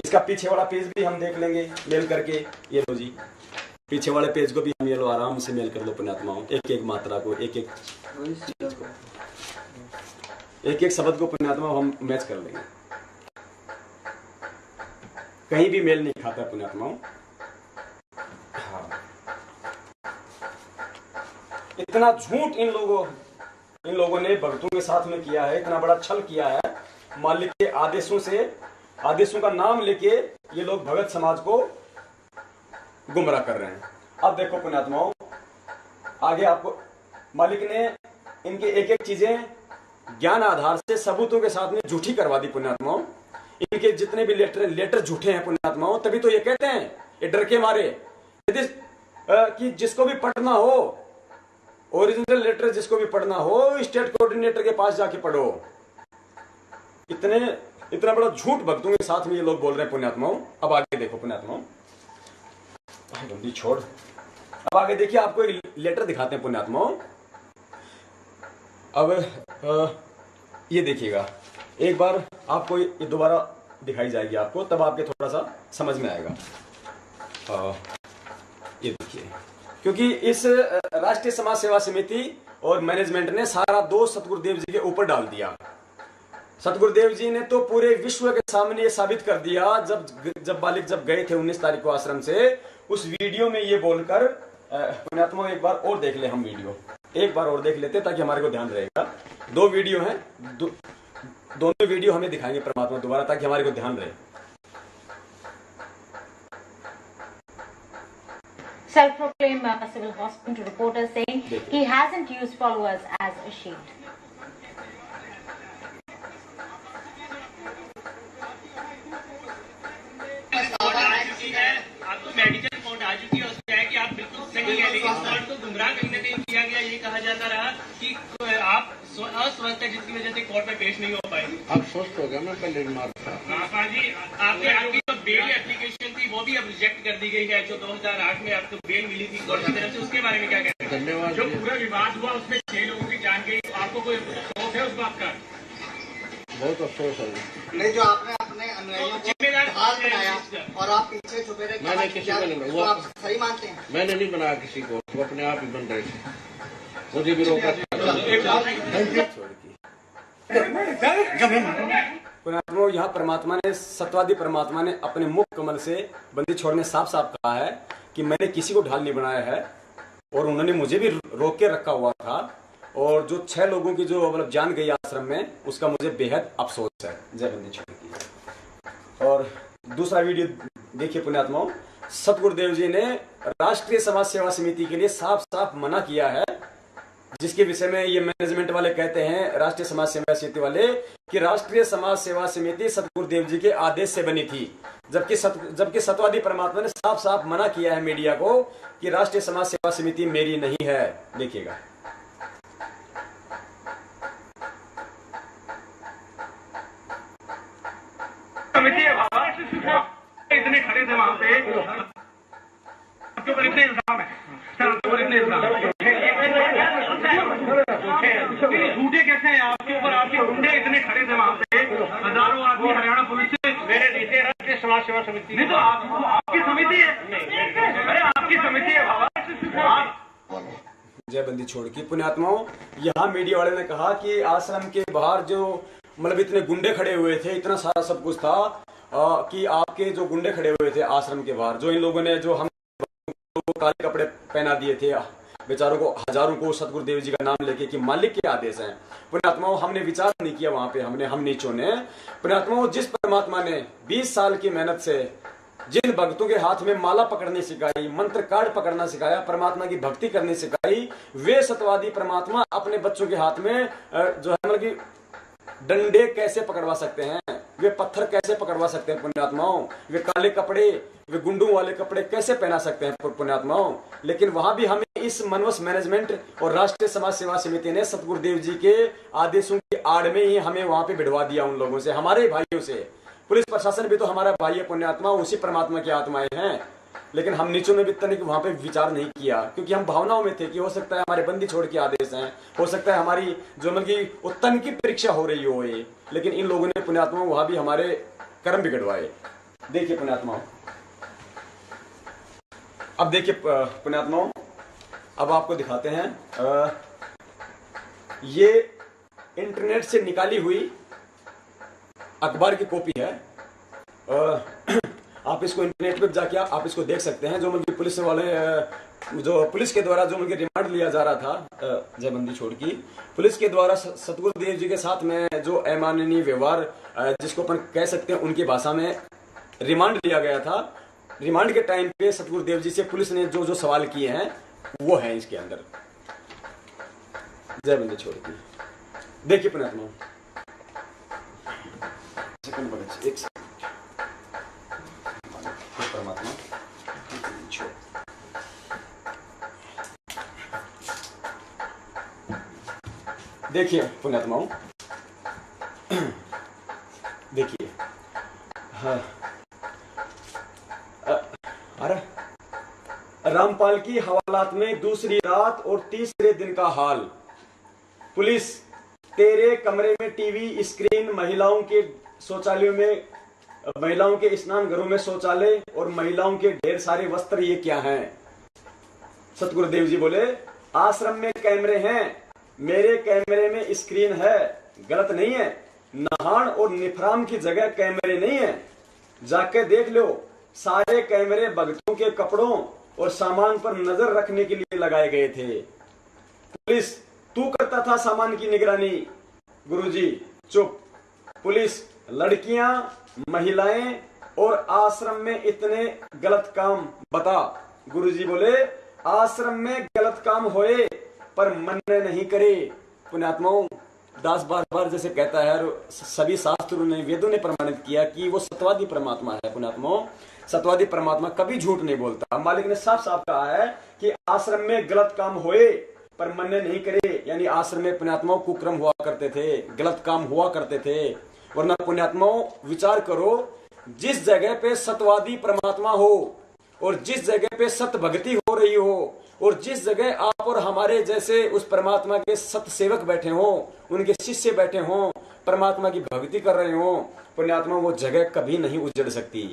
Speaker 1: इसका पीछे वाला पेज भी हम देख लेंगे मेल करके। ये लो जी, पीछे वाले पेज को भी हम ये लो आराम से मेल कर लो पुण्यात्माओं। एक एक मात्रा को, एक एक शब्द को पुण्यात्माओं हम मैच कर लेंगे। कहीं भी मेल नहीं खाता पुण्यात्माओं। हाँ, इतना झूठ इन लोगों ने भक्तों के साथ में किया है, इतना बड़ा छल किया है। मालिक के आदेशों का नाम लेके ये लोग भगत समाज को गुमराह कर रहे हैं। अब देखो पुण्यात्माओं, आगे आपको मालिक ने इनके एक एक चीजें ज्ञान आधार से सबूतों के साथ में झूठी करवा दी पुण्यात्माओं। इनके जितने भी लेटर झूठे हैं पुण्यात्माओं। तभी तो ये कहते हैं, ये डर के मारे यदि कि जिसको भी पढ़ना हो, ओरिजिनल लेटर जिसको भी पढ़ना हो, स्टेट कोऑर्डिनेटर के पास जाके पढ़ो। इतना बड़ा झूठ भक्तों के साथ में ये लोग बोल रहे हैं पुण्यात्माओं। अब आगे देखो पुण्यात्माओं, बंदी छोड़। अब आगे देखिए, आपको एक लेटर दिखाते हैं पुण्यात्माओं। अब ये देखिएगा, एक बार आपको ये दोबारा दिखाई जाएगी आपको, तब आपके थोड़ा सा समझ में आएगा। ये देखिए, क्योंकि इस राष्ट्रीय समाज सेवा समिति और मैनेजमेंट ने सारा दोष सतगुरुदेव जी के ऊपर डाल दिया। सतगुरुदेव जी ने तो पूरे विश्व के सामने ये साबित कर दिया, जब बालिक गए थे 19 तारीख को आश्रम से, उस वीडियो में ये बोलकर, पुण्यात्मा एक बार और देख ले, हम वीडियो एक बार और देख लेते ताकि हमारे को ध्यान रहेगा। 2 वीडियो हैं, दोनों वीडियो हमें दिखाएंगे परमात्मा दोबारा, ताकि हमारे को ध्यान रहे।
Speaker 2: Self-proclaimed civil hospital reporter saying he hasn't used followers as a shield.
Speaker 3: आपको मेडिकल रिपोर्ट आ चुकी है, उसमें है कि आप बिल्कुल सही है, लेकिन सवाल को गुमराह कहीं न कहीं किया गया। ये कहा जाता रहा कि आप अस्वस्थ है, जिसकी वजह से कोर्ट में पेश नहीं हो पाए।
Speaker 4: अब स्वस्थ हो गया, मैं पहले बीमार था।
Speaker 3: हाँ जी, आपकी जो बेल एप्लीकेशन थी वो भी अब रिजेक्ट कर दी गई है, जो 2008 में आपको बेल मिली थी कोर्ट की तरफ से, उसके बारे में क्या कहते हैं?
Speaker 4: धन्यवाद।
Speaker 3: जो पूरा विवाद हुआ उसमें 6 लोग कोई शौक है उस बात का?
Speaker 4: बहुत अफसोस है।
Speaker 5: नहीं, जो आपने अपने अनुयायियों को
Speaker 3: जिम्मेदार
Speaker 5: ढाल बनाया और आप पीछे छुपे रहे,
Speaker 4: मैंने किसी को नहीं
Speaker 5: वो आप सही मानते हैं?
Speaker 4: मैंने नहीं बनाया किसी को, वो अपने आप ही बन रहे थे, मुझे भी रोका।
Speaker 1: पुण्यात्माओं, यहाँ परमात्मा ने, सत्यवादी परमात्मा ने अपने मुख कमल से बंदी छोड़ने साफ साफ कहा है कि मैंने किसी को ढाल नहीं बनाया है और उन्होंने मुझे भी रोक के रखा हुआ था, और जो 6 लोगों की जो मतलब जान गई आश्रम में, उसका मुझे बेहद अफसोस है। जय बंदी छोड़ की। और दूसरा वीडियो देखिए पुण्यात्माओं, सतगुरुदेव जी ने राष्ट्रीय समाज सेवा समिति के लिए साफ साफ मना किया है, जिसके विषय में ये मैनेजमेंट वाले कहते हैं, राष्ट्रीय समाज सेवा समिति वाले, कि राष्ट्रीय समाज सेवा समिति सतगुरुदेव जी के आदेश से बनी थी, जबकि सत्यवादी परमात्मा ने साफ साफ मना किया है मीडिया को कि राष्ट्रीय समाज सेवा समिति मेरी नहीं है। देखिएगा।
Speaker 3: समिति है बाबा, इतने खड़े थे वहां पे, आपके ऊपर इतने इल्जाम है, सर आपके ऊपर इतने इल्जाम झूठे कैसे हैं आपके ऊपर? आपके गुंडे इतने खड़े थे वहां पे, हजारों आदमी हरियाणा पुलिस से। मेरे नीचे राष्ट्रीय समाज सेवा समिति नहीं तो आपकी समिति है। अरे आपकी समिति है बाबा।
Speaker 1: जय बंदी छोड़ की। पुण्यात्माओं, यहाँ मीडिया वाले ने कहा कि आश्रम के बाहर जो मतलब इतने गुंडे खड़े हुए थे, इतना सारा सब कुछ था, कि आपके जो गुंडे खड़े हुए थे आश्रम के बाहर, जो इन लोगों ने जो हम काले कपड़े पहना दिए थे बेचारों को, हजारों को, सतगुरुदेव जी का नाम लेके कि मालिक के आदेश हैं। पुण्यात्माओं, हमने विचार नहीं किया वहां पे, हम नीचों ने। पुण्यात्माओं, जिस परमात्मा ने 20 साल की मेहनत से जिन भक्तों के हाथ में माला पकड़नी सिखाई, मंत्र कार्ड पकड़ना सिखाया, परमात्मा की भक्ति करनी सिखाई, वे सत्यवादी परमात्मा अपने बच्चों के हाथ में जो है मतलब कि डंडे कैसे पकड़वा सकते हैं, वे पत्थर कैसे पकड़वा सकते हैं पुण्यात्माओं, वे काले कपड़े, वे गुंडों वाले कपड़े कैसे पहना सकते हैं पुण्यात्माओं। लेकिन वहां भी हमें इस मनवस मैनेजमेंट और राष्ट्रीय समाज सेवा समिति ने सतगुरुदेव जी के आदेशों की आड़ में ही हमें वहां पे भिड़वा दिया उन लोगों से, हमारे भाइयों से। पुलिस प्रशासन भी तो हमारा भाई है पुण्यात्मा, उसी परमात्मा की आत्माएं हैं। लेकिन हम नीचों में भी तनिक वहां पे विचार नहीं किया, क्योंकि हम भावनाओं में थे कि हो सकता है हमारे बंदी छोड़ के आदेश हैं, हो सकता है हमारी जो मतलब की उत्तन की परीक्षा हो रही हो ये। लेकिन इन लोगों ने पुण्यात्मा वहां भी हमारे कर्म बिगड़वाए। देखिए पुण्यात्मा, अब देखिए पुण्यात्माओं, अब आपको दिखाते हैं ये इंटरनेट से निकाली हुई अखबार की कॉपी है। आप इसको इंटरनेट पे जाके आप इसको देख सकते हैं। जो मतलब पुलिस वाले, जो पुलिस के द्वारा जो मतलब रिमांड लिया जा रहा था, जय बंदी छोड़ की, पुलिस के द्वारा सतगुरुदेव जी के साथ में जो अमानवीय व्यवहार, जिसको अपन कह सकते हैं उनकी भाषा में रिमांड लिया गया था। रिमांड के टाइम पे सतगुरुदेव जी से पुलिस ने जो जो सवाल किए हैं वो है इसके अंदर। जय बंदी छोड़ की। देखिए पुण्यात्मा, एक परमात्मा देखिए पुण्यात्माओं, देखिए हाँ, अरे रामपाल की हवालात में दूसरी रात और तीसरे दिन का हाल। पुलिस, तेरे कमरे में टीवी स्क्रीन, महिलाओं के शौचालयों में, महिलाओं के स्नान घरों में शौचालय और महिलाओं के ढेर सारे वस्त्र, ये क्या हैं? सतगुरुदेव जी बोले, आश्रम में कैमरे हैं, मेरे कैमरे में स्क्रीन है, गलत नहीं है। नहान और निफराम की जगह कैमरे नहीं है, जाके देख लो। सारे कैमरे भक्तों के कपड़ों और सामान पर नजर रखने के लिए लगाए गए थे। पुलिस, तू करता था सामान की निगरानी। गुरुजी चुप। पुलिस, लड़कियां, महिलाएं और आश्रम में इतने गलत काम बता। गुरुजी बोले, आश्रम में गलत काम होए पर मन नहीं करे। पुण्यात्माओं, दास बार बार जैसे कहता है, सभी शास्त्रों ने, वेदों ने प्रमाणित किया कि वो सत्यवादी परमात्मा है। पुण्यात्माओं, सत्यवादी परमात्मा कभी झूठ नहीं बोलता। मालिक ने साफ साफ कहा है कि आश्रम में गलत काम होए पर मन नहीं करे, यानी आश्रम में पुण्यात्माओं कुक्रम हुआ करते थे, गलत काम हुआ करते थे। वरना पुण्यात्माओं विचार करो, जिस जगह पे सत्यवादी परमात्मा हो और जिस जगह पे सत्य भक्ति हो रही हो और जिस जगह आप और हमारे जैसे उस परमात्मा के सत सेवक बैठे हों, उनके शिष्य बैठे हों, परमात्मा की भक्ति कर रहे हों, पुण्यात्मा वो जगह कभी नहीं उजड़ सकती।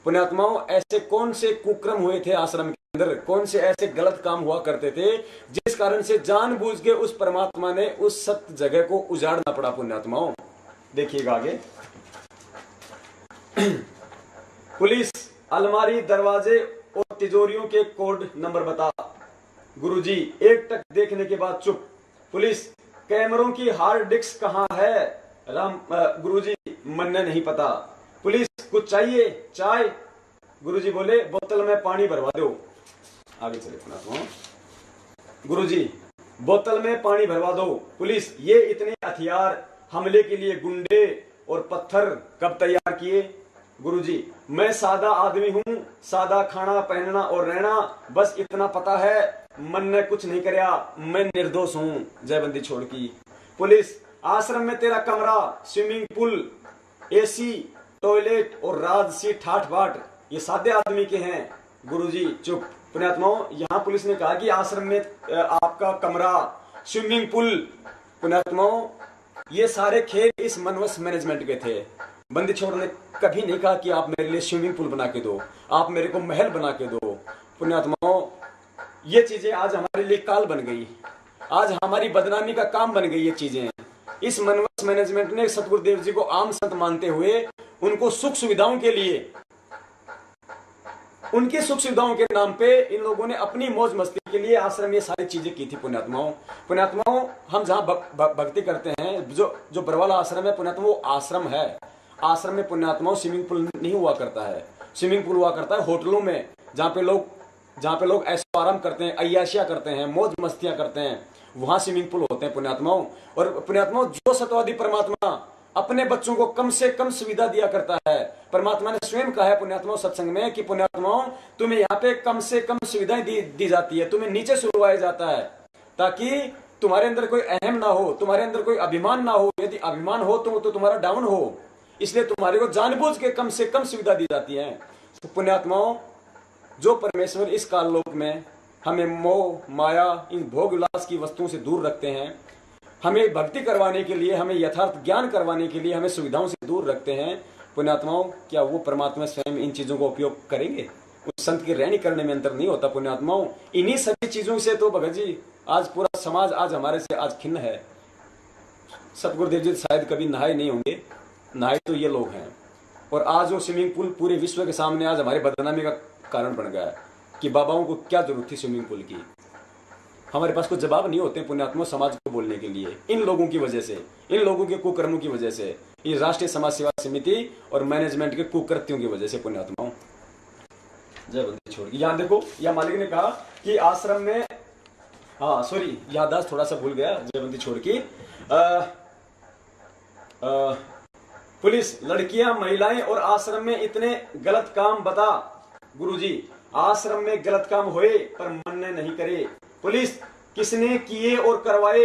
Speaker 1: पुण्यात्माओं, ऐसे कौन से कुक्रम हुए थे आश्रम के अंदर, कौन से ऐसे गलत काम हुआ करते थे जिस कारण से जानबूझ के उस परमात्मा ने उस सत्य जगह को उजाड़ना पड़ा। पुण्यात्माओं देखिएगा आगे। पुलिस अलमारी, दरवाजे और तिजोरियों के कोड नंबर बता। गुरुजी एक टक देखने के बाद चुप। पुलिस कैमरों की हार्ड डिस्क कहाँ है? गुरुजी मन ने नहीं पता। पुलिस कुछ चाहिए? चाय? गुरुजी बोले बोतल में पानी भरवा दो। आगे चले पुण्यात्माओं। गुरुजी बोतल में पानी भरवा दो। पुलिस ये इतने हथियार हमले के लिए गुंडे और पत्थर कब तैयार किए? गुरुजी मैं सादा आदमी हूँ, सादा खाना पहनना और रहना, बस इतना पता है, मन ने कुछ नहीं कराया, मैं निर्दोष हूँ। जय बंदी छोड़ की। पुलिस आश्रम में तेरा कमरा, स्विमिंग पूल, एसी, टॉयलेट और राजसी ठाठ बाट ये सादे आदमी के हैं। गुरुजी चुप। पुण्यात्माओं यहाँ पुलिस ने कहा कि आश्रम में आपका कमरा, स्विमिंग पूल, पुण्यात्माओं ये सारे खेल इस मनवस मैनेजमेंट के थे। बंदी छोड़ ने कभी नहीं कहा कि आप मेरे लिए स्विमिंग पूल बना के दो, आप मेरे को महल बना के दो। पुण्यात्माओं ये चीजें आज हमारे लिए काल बन गई, आज हमारी बदनामी का काम बन गई ये चीजें। इस मनवस मैनेजमेंट ने सतगुरुदेव जी को आम संत मानते हुए उनको सुख सुविधाओं के लिए, उनकी सुख सुविधाओं के नाम पे इन लोगों ने अपनी मौज मस्ती के लिए आश्रम ये सारी चीजें की थी। पुण्यात्माओं हम जहाँ भक्ति करते हैं, जो बरवाला आश्रम है पुण्यात्माओं वो आश्रम है। आश्रम में पुण्यात्माओं स्विमिंग पूल नहीं हुआ करता है। स्विमिंग पूल हुआ करता है होटलों में, जहाँ पे लोग ऐशो आराम करते हैं, अय्याशियां करते हैं, मौज मस्तियां करते हैं, वहां स्विमिंग पूल होते हैं पुण्यात्माओं। और पुण्यात्माओं जो सत्यवादी परमात्मा अपने बच्चों को कम से कम सुविधा दिया करता है, परमात्मा ने स्वयं कहा है पुण्यात्माओं सत्संग में कि पुण्यात्माओं तुम्हें यहाँ पे कम से कम सुविधाएं दी जाती है, तुम्हें नीचे सुलवाया जाता है ताकि तुम्हारे अंदर कोई अहम ना हो, तुम्हारे अंदर कोई अभिमान ना हो। यदि अभिमान हो तो तुम्हारा डाउन हो, इसलिए तुम्हारे को जानबूझ के कम से कम सुविधा दी जाती है। तो पुण्यात्माओं जो परमेश्वर इस काल लोक में हमें मोह माया इन भोग विलास की वस्तुओं से दूर रखते हैं, हमें भक्ति करवाने के लिए, हमें यथार्थ ज्ञान करवाने के लिए हमें सुविधाओं से दूर रखते हैं, पुण्यात्माओं क्या वो परमात्मा स्वयं इन चीजों को उपयोग करेंगे? उस संत के रहनी करने में अंतर नहीं होता पुण्यात्माओं। इन्हीं सभी चीजों से तो भगत जी आज पूरा समाज आज हमारे से आज खिन्न है। सतगुरुदेव जी शायद कभी नहाए नहीं होंगे, नहाए तो ये लोग हैं। और आज वो स्विमिंग पूल पूरे विश्व के सामने आज हमारे बदनामी का कारण बन गया है कि बाबाओं को क्या जरूरत थी स्विमिंग पूल की। हमारे पास कोई जवाब नहीं होते पुण्यात्मा समाज को बोलने के लिए। इन लोगों की वजह से, इन लोगों के कुकर्मों की वजह से, ये राष्ट्रीय समाज सेवा समिति और मैनेजमेंट के कुकृत्यों की वजह से पुण्यात्माओं। जय बंदी छोड़। यहाँ देखो, यहाँ मालिक ने कहा कि आश्रम में, हाँ सॉरी याददाश्त थोड़ा सा भूल गया, जय बंदी छोड़ की। पुलिस लड़कियां महिलाएं और आश्रम में इतने गलत काम बता। गुरुजी आश्रम में गलत काम हुए पर मन ने नहीं करे। पुलिस किसने किए और करवाए?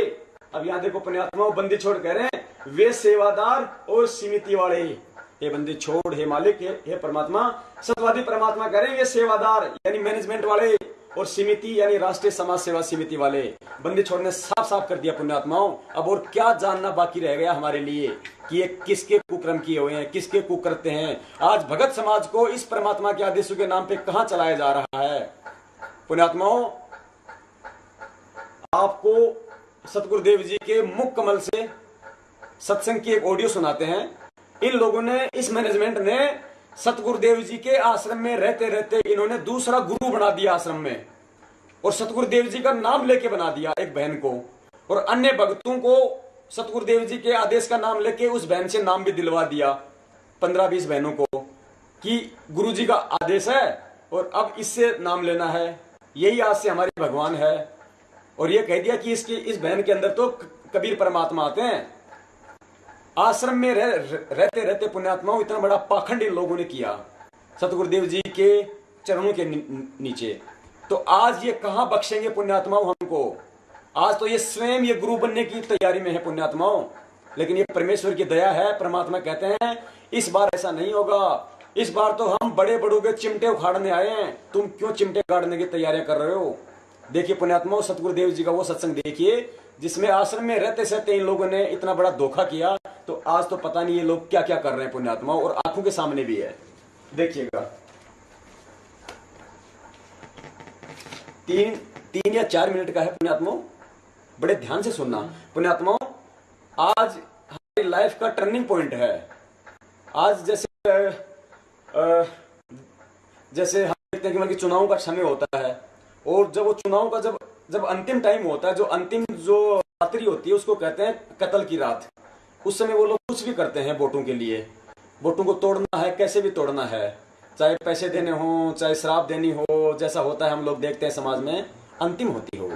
Speaker 1: अब यहाँ देखो पुण्यात्माओं बंदी छोड़ कह रहे हैं वे सेवादार और समिति वाले। हे बंदी छोड़, हे मालिक, हे परमात्मा, सत्यवादी परमात्मा कह रहे हैं ये सेवादार यानी मैनेजमेंट वाले और समिति यानी राष्ट्रीय समाज सेवा समिति वाले। बंदी छोड़ ने साफ साफ कर दिया पुण्यात्माओं। अब और क्या जानना बाकी रह गया हमारे लिए कि ये किसके कुकर्म किए हुए हैं, किसके कुकृत्य हैं। आज भगत समाज को इस परमात्मा के आदेशों के नाम पे कहां चलाया जा रहा है? पुण्यात्माओं आपको सतगुरुदेव जी के मुख कमल से सत्संग की एक ऑडियो सुनाते हैं। इन लोगों ने, इस मैनेजमेंट ने सतगुरुदेव जी के आश्रम में रहते रहते इन्होंने दूसरा गुरु बना दिया आश्रम में, और सतगुरुदेव जी का नाम लेके बना दिया एक बहन को, और अन्य भक्तों को सतगुरुदेव जी के आदेश का नाम लेके उस बहन से नाम भी दिलवा दिया, 15-20 बहनों को, कि गुरु जी का आदेश है और अब इससे नाम लेना है, यही आज से हमारे भगवान है। और ये कह दिया कि इस बहन के अंदर तो कबीर परमात्मा आते हैं। आश्रम में रहते रहते पुण्यात्माओं इतना बड़ा पाखंड इन लोगों ने किया सतगुरुदेव जी के चरणों के नीचे। तो आज ये कहां बख्शेंगे पुण्यात्माओं हमको? आज तो ये स्वयं ये गुरु बनने की तैयारी में है पुण्यात्माओं। लेकिन ये परमेश्वर की दया है। परमात्मा कहते हैं इस बार ऐसा नहीं होगा, इस बार तो हम बड़े बड़ों के चिमटे उखाड़ने आए हैं, तुम क्यों चिमटे उखाड़ने की तैयारियां कर रहे हो? देखिए पुण्यात्मा, सतगुरुदेव जी का वो सत्संग देखिए जिसमें आश्रम में रहते सहते इन लोगों ने इतना बड़ा धोखा किया, तो आज तो पता नहीं ये लोग क्या क्या कर रहे हैं पुण्यात्मा, और आंखों के सामने भी है। देखिएगा, 3 या 4 मिनट का है पुण्यात्माओं, बड़े ध्यान से सुनना पुण्यात्माओं। आज हमारी लाइफ का टर्निंग पॉइंट है। आज जैसे हम देखते हैं कि चुनाव का समय होता है, और जब वो चुनाव का जब अंतिम टाइम होता है, जो अंतिम जो रात्रि होती है उसको कहते हैं कत्ल की रात। उस समय वो लोग कुछ भी करते हैं वोटों के लिए। वोटों को तोड़ना है, कैसे भी तोड़ना है, चाहे पैसे देने हो, चाहे शराब देनी हो, जैसा होता है हम लोग देखते हैं समाज में, अंतिम होती हो।